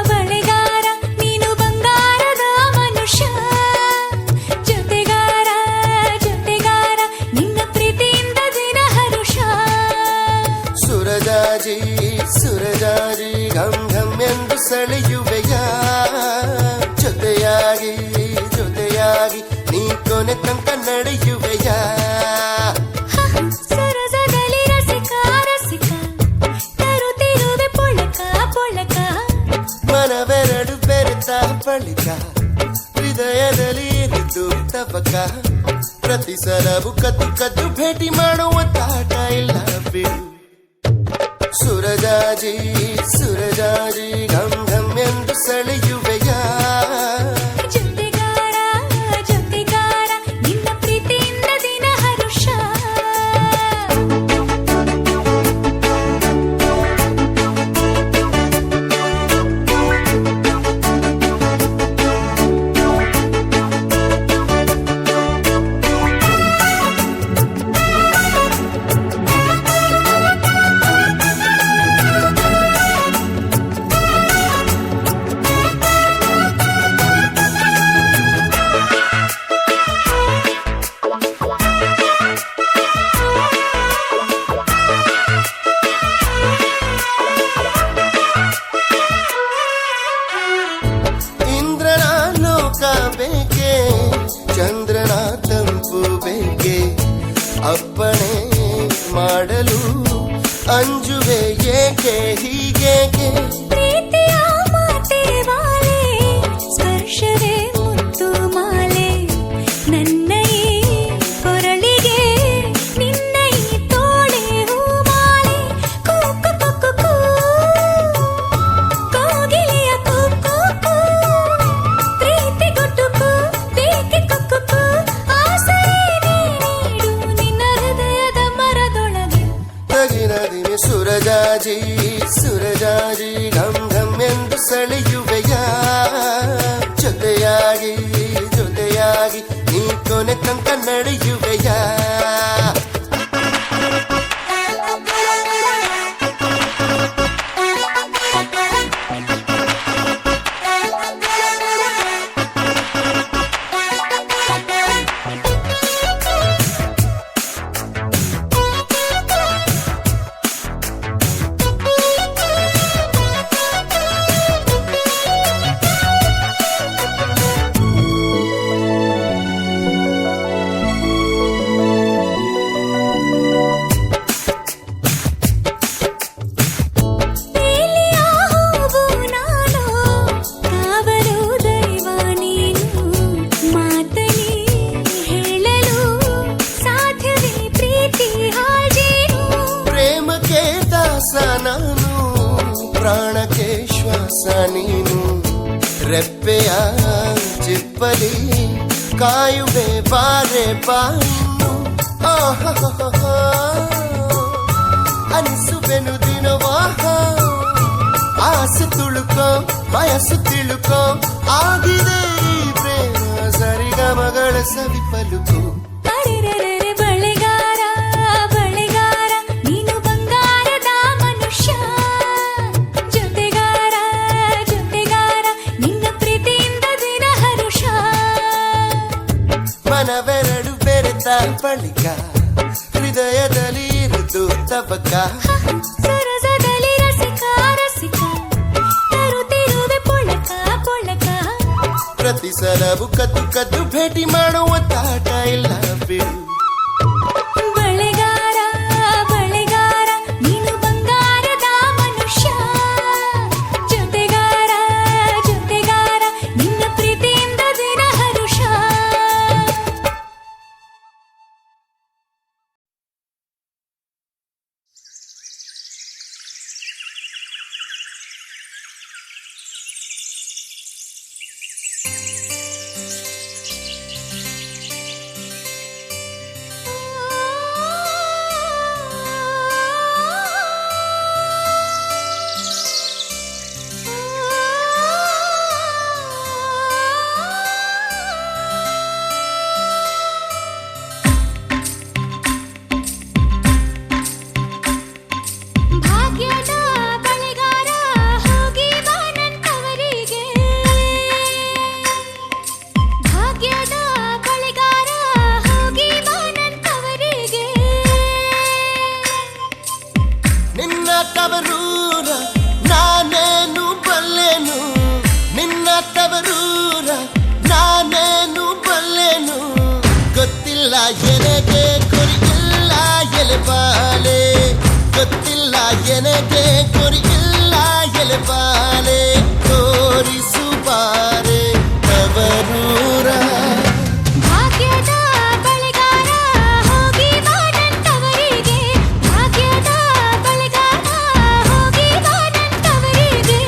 ಬಳೆಗಾರ ನೀನು ಬಂಗಾರದ ಮನುಷ್ಯ. ಜೊತೆಗಾರ ಜೊತೆಗಾರ ನಿನ್ನ ಪ್ರೀತಿಯಿಂದ ದಿನ ಹರುಷ. ಸುರಜಾಜಿ ಸುರಜಾಜಿ ಘಂ ಘಂ ಎಂದು ಸೆಳೆಯುವೆಯ. ಜೊತೆಯಾಗಿ ಜೊತೆಯಾಗಿ ನೀ ಕೊನೆ ತನಕ ನಡೆಯುವೆಯ. ಸರಸದಲ್ಲಿ ರಸಿಕ ರಸಿಕ ತರುತ್ತಿರುವೆ ಪೊಳಕ ಪೊಳಕ. ಮನವೆರಡು ಬೆರೆತ ಬಳಿಕ ಹೃದಯದಲ್ಲಿ ಇರಿದು ತಬಕ. ಪ್ರತಿ ಸಲವು ಕದ್ದು ಕದ್ದು ಭೇಟಿ ಮಾಡುವ ತಾಟ ಇಲ್ಲ ಬಿಡು. ಸುರಜಾಜಿ ಸುರಜಾಜಿ ಘಂ ಘಂ ಎಂದು ಸೆಳೆಯುವೆಯ. ಜೊತೆಗಾರ ಜೊತೆಗಾರ ನಿನ್ನ ಪ್ರೀತಿಯಿಂದ ದಿನ ಹರುಷ. ಇಂದ್ರನ ಲೋಕ ಬೇಕೆ, ಚಂದ್ರನ ತಂಪು ಬೇಕೆ. ಅಪ್ಪಣೆ ಮಾಡಲು ಅಂಜುವೆ ಏಕೆ ಹೀಗೇಕೆ. ಪ್ರೀತಿಯ ಮಾತೆ ವಾಲೆ ಸ್ಪರ್ಶವೇ ಮುತ್ತು ಮಾಲೆ. ನನ್ನ ಈ ಕೊರಳಿಗೆ ನಿನ್ನ ಈ ತೋಳೆ ಹೂಮಾಲೆ. ಕೂಕು ಕುಕ್ಕು ಕೂ ಕೋಗಿಲೆಯ ಕೂಕು ಕೂ. ಪ್ರೀತಿ ಗುಟ್ಟುಕು ಬೇಕೆ ಕುಕ್ಕು ಕೂ. ಆಸೆ ನೀಡು ನಿನ್ನ ಹೃದಯದ ಮರದೊಳಗೆ. ತಗಿನದಿನಿ ಸುರಜಾಜಿ ಸುರಜಾಜಿ ಘಂ ಘಂ ಎಂದು ಸೆಳೆಯುವೆಯ. ಜೊತೆಯಾಗಿ ಜೊತೆಯಾಗಿ ನೀ ಕೊನೆ ತನಕ ನಡೆಯುವೆಯ. ಮೋಸ ನೀನು ರೆಪ್ಪೆಯ ಚಿಪ್ಪಲಿ ಕಾಯುವೆ ಬಾರೆ ಬಾಯಿನ್ನು ಅನಿಸುವೆನು ದಿನವಾಹ ಆಸೆ ತುಳುಕೋ ವಯಸ್ಸು ತಿಳುಕೋ ಆಗಿದೆ ಈ ಪ್ರೇಮ ಸರಿಗಮಗಳ ಸವಿ ಪಲುಕು ಅರೆರೆರೆರೆ ಬಳೆಗಾರ ಬಳೆಗಾರ ನೀನು ಬಂಗಾರದ ಮನುಷ್ಯ ಜೊತೆಗಾರ ಜೊತೆಗಾರ ನಿನ್ನ ಪ್ರೀತಿಯಿಂದ ದಿನ ಹರುಷ ಮನವೆರಡು ಬೆರೆತ ಬಳಿಕ ಹೃದಯದಲ್ಲಿ ಇರುವುದು ತಬಕ ಸರಸದಲ್ಲಿ ರಸಿಕ ರಸಿಕ ತರುತ್ತಿರುವೆ ಪೊಳಕ ಪೊಳಕ ಪ್ರತಿ ಸಲವು ಕದ್ದು ಕದ್ದು ಭೇಟಿ ಮಾಡುವ ತಾಟ ಇಲ್ಲ ಬಿಡು ಬಳೆಗಾರ ಬಳೆಗಾರ ನೀನು ಬಂಗಾರದ ಮನುಷ್ಯ ಜೊತೆಗಾರ ಜೊತೆಗಾರ ನಿನ್ನ ಪ್ರೀತಿಯಿಂದ ದಿನ ಹರುಷ ಭಾಗ್ಯದ ಬಳೆಗಾರ ಹೋಗಿ ಬಾ ನನ್ನವರಿಗೆ ಭಾಗ್ಯದ ಬಳೆಗಾರ ಹೋಗಿ ಬಾ ನನ್ನವರಿಗೆ ನಿನ್ನ ತವರೂರ ನಾನೇನು ಬಲ್ಲೆನು ನಿನ್ನ ತವರೂರ ನಾನೇನು ಬಲ್ಲೆನು ಗೊತ್ತಿಲ್ಲ ಎನಗೆ ಕೊರಿಗಿಲ್ಲ ಎಲೆಬಾಲೆ ಗೊತ್ತಿಲ್ಲ ಎನಗೆ ಕೊರಿಗಿಲ್ಲ ಎಲೆಬಾಲೆ ತೋರಿಸು ಬಾರೆ ತವರೂರ ಭಾಗ್ಯದ ಬಳೆಗಾರ ಹೋಗಿ ಬಾ ನನ್ನವರಿಗೆ ಭಾಗ್ಯದ ಬಳೆಗಾರ ಹೋಗಿ ಬಾ ನನ್ನವರಿಗೆ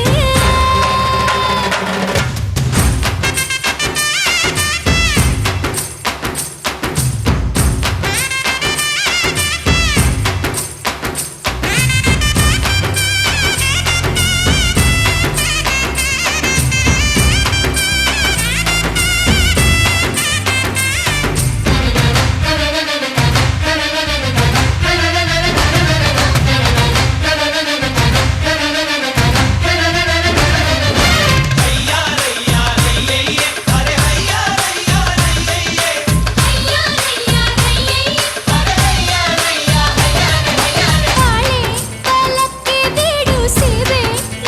ಬಾಳೆ ಪಲ್ಲಕ್ಕೆ ಬೀಡು ಸೇವೆ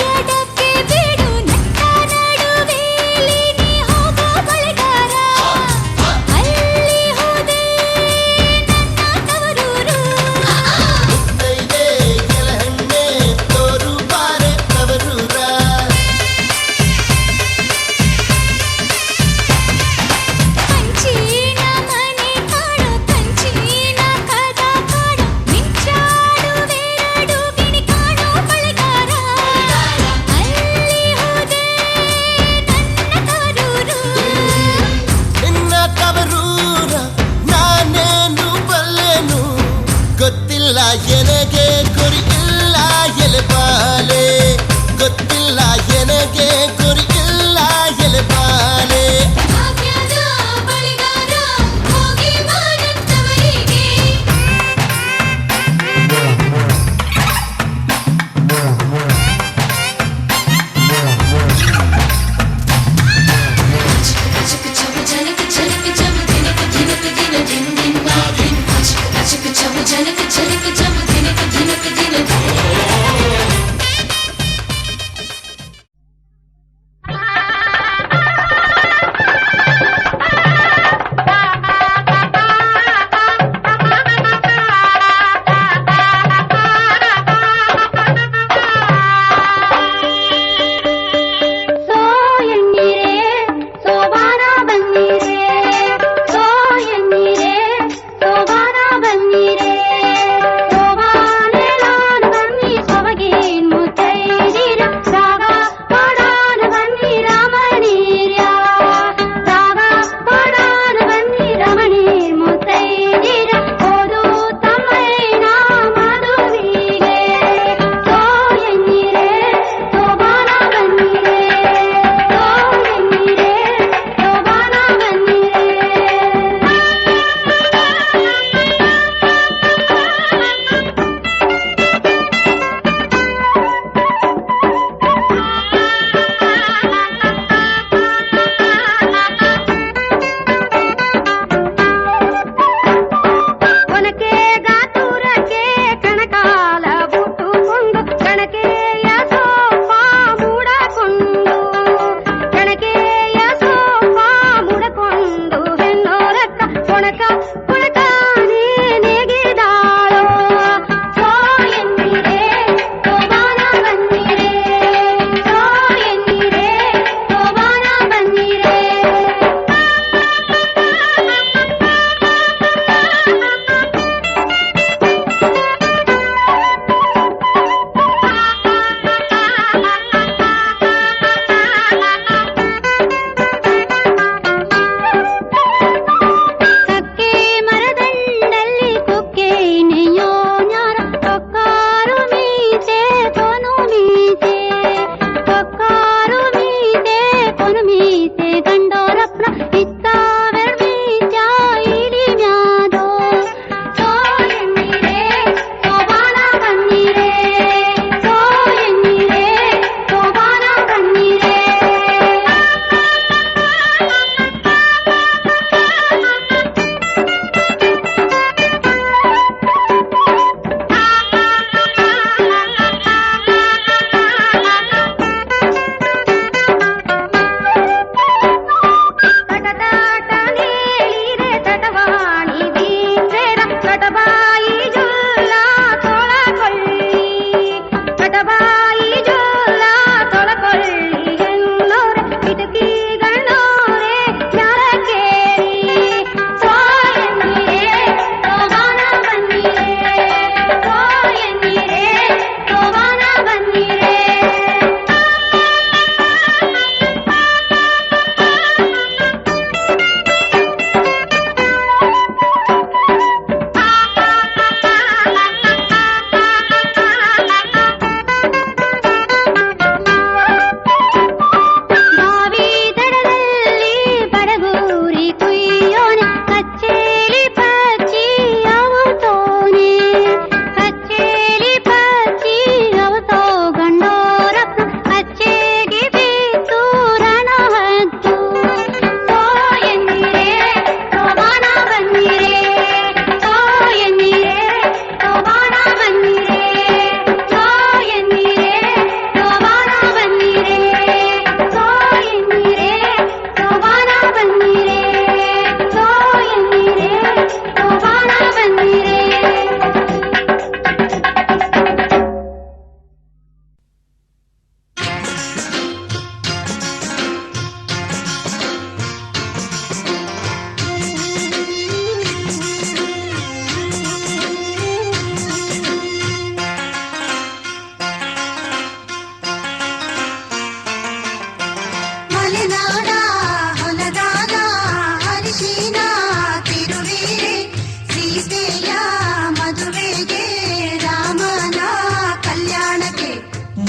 ಎಡಕ್ಕೆ ಬೀಡು ನಟ್ಟ ನಡುವೆಲಿ ನೀ ಹೋಗೋ ಬಳೆಗಾರ ಅಲ್ಲಿ ಹೋದೆ ನನ್ನ ತವರೂರು ಮುತ್ತೈದೆ ಕೆಳಹಣ್ಣೆ ತೋರು ಬಾರೆ ತವರೂರ ಕಂಚಿನ ಮನೆ ಕಾಣೋ ಕಂಚಿನ ಕದ ಕಾಣೋ ಮಿಂಚಾಡುವೆರಡು ಗಿಣಿ ಕಾಣೋ ಬಳೆಗಾರ ಅಲ್ಲಿ ಹೋದೆ ನನ್ನ ತವರೂರು ನಿನ್ನ ತವರೂರ ನಾನೇನು ಬಲ್ಲೆನು ಗೊತ್ತಿಲ್ಲ ಎನಗೆ ಕೊರಿಗಿಲ್ಲ ಎಲೆಬಾಲೆ ಗೊತ್ತಿಲ್ಲ ಎನಗೆ ಕೊರಿಗಿಲ್ಲ ಎಲೆಬಾಲೆ ಭಾಗ್ಯದ ಬಳೆಗಾರ ಹೋಗಿ ಬಾ ನನ್ನವರಿಗೆ Jump,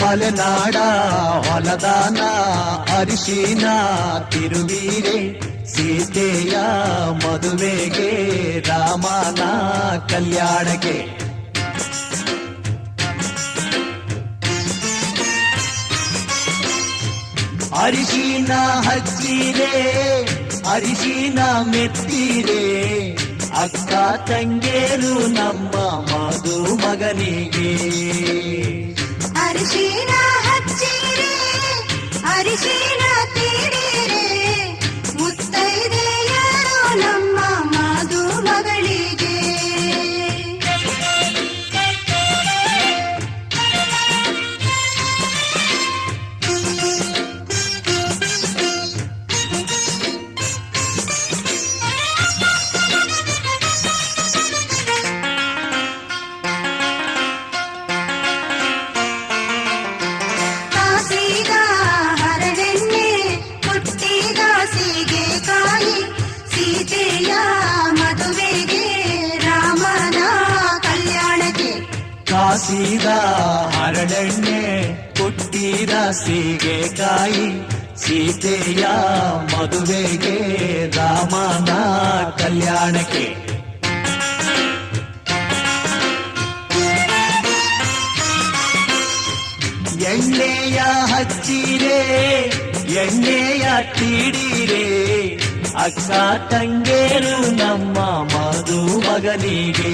ಮಲೆನಾಡ ಹೊಲದಾನ ಅರಿಶಿನ ತಿರುವೀರೆ ಸೀತೆಯ ಮದುವೆಗೆ ರಾಮನ ಕಲ್ಯಾಣಕ್ಕೆ ಅರಿಶಿನ ಹಚ್ಚಿರೆ ಅರಿಶಿನ ಮೆತ್ತಿರೆ ಅಕ್ಕ ತಂಗೇರು ನಮ್ಮ ಮಗನಿಗೆ ಅರಿಶಿನ ಹಚ್ಚಿರೆ ಅರಿಶಿನ ತೀಡಿರೆ ಮುತ್ತೈದೆಯರು ನಮ್ಮ ಮಗಳಿಗೆ ಕಾಸಿದ ಹರಳೆಣ್ಣೆ ಹುಟ್ಟಿದ ಸೀಗೆಕಾಯಿ ಸೀತೆಯ ಮದುವೆಗೆ ರಾಮನ ಕಲ್ಯಾಣಕ್ಕೆ ಕಾಸಿದ ಹರಳೆಣ್ಣೆ ಹುಟ್ಟಿದ ಸೀಗೆಕಾಯಿ ಸೀತೆಯ ಮದುವೆಗೆ ರಾಮನ ಕಲ್ಯಾಣಕ್ಕೆ ಎಣ್ಣೆಯ ಹಚ್ಚಿರೆ ಎಣ್ಣೆಯ ತೀಡಿರೆ ಅಕ್ಕ ತಂಗೇರು ನಮ್ಮ ಮಗನಿಗೆ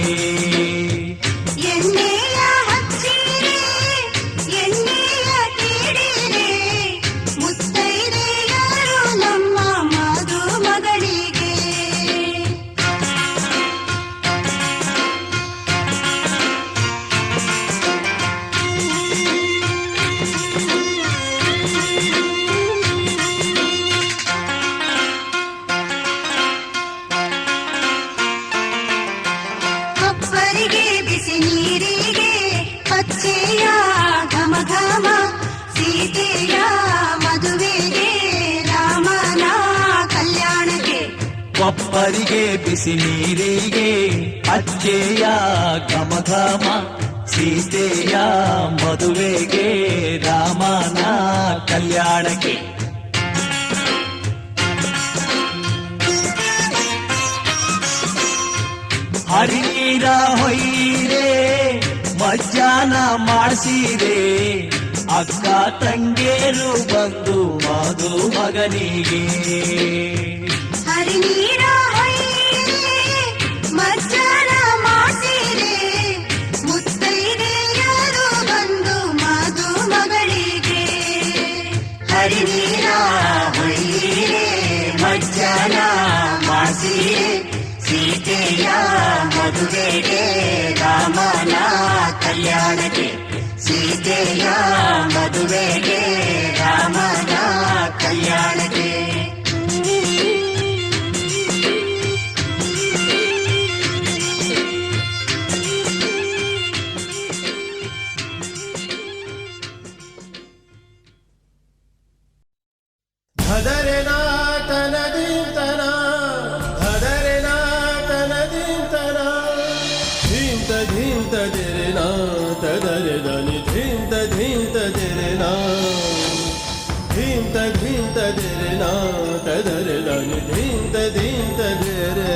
ಎಣ್ಣೆಯ ಹಚ್ಚಿರೆ ಎಣ್ಣೆಯ ತೀಡಿರೆ ಮುತ್ತೈದೆಯರು ನಮ್ಮ ಮಗಳಿಗೆ ಅಪ್ಪರಿಗೆ ಬಿಸಿ ನೀರಿಗೆ ಪಚ್ಚೆಯ ಘಮ ಘಮ ಸೀತೆಯ ಮದುವೆಗೆ ರಾಮನ ಕಲ್ಯಾಣಕ್ಕೆ ಕೊಪ್ಪರಿಗೆ ಬಿಸಿ ನೀರಿಗೆ ಅಚ್ಚೆಯ ಘಮ ಘಮ ಸೀತೆಯ ಮದುವೆಗೆ ರಾಮನ ಕಲ್ಯಾಣಕ್ಕೆ ಹರಿನೀರ ಹೊಯ್ಯಿರೆ ಮಜ್ಜಾನ ಮಾಡಿಸಿರೆ ಅಕ್ಕ ತಂಗೇರು ಬಂದು ಮಗನಿಗೆ ಹರಿನೀರ ಹೊಯ್ಯಿರೆ ಮಜ್ಜನ ಮಾಡಿಸಿರೆ ಮುತ್ತೈದೆಯರು ಬಂದು ಮಗಳಿಗೆ ಹರಿನೀರ ಹೊಯ್ಯಿರೆ ಮಜ್ಜನ ಮಾಡಿಸಿರೆ ಸೀತೆಯ ಮದುವೆಗೆ ರಾಮನ ಕಲ್ಯಾಣಕ್ಕೆ ಸೀತೆಯ ಮದುವೆಗೆ ರಾಮನ ಕಲ್ಯಾಣಕ್ಕೆ ಧದರೆನಾ ತನದಿಂತನ ಧದರೆನಾ ತನದಿಂತನ ಧೀಂತ ಧೀಂತ ದಿರೆನಾ ತದರೆ ಧನಿ ಧೀಂತ ಧೀಂತ ದಿರೆನಾ ಧೀಂತ ಧೀಂತ ದಿರೆನಾ ತದರೆ ಧನಿ ಧೀಂತ ಧೀಂತ ದಿರೆ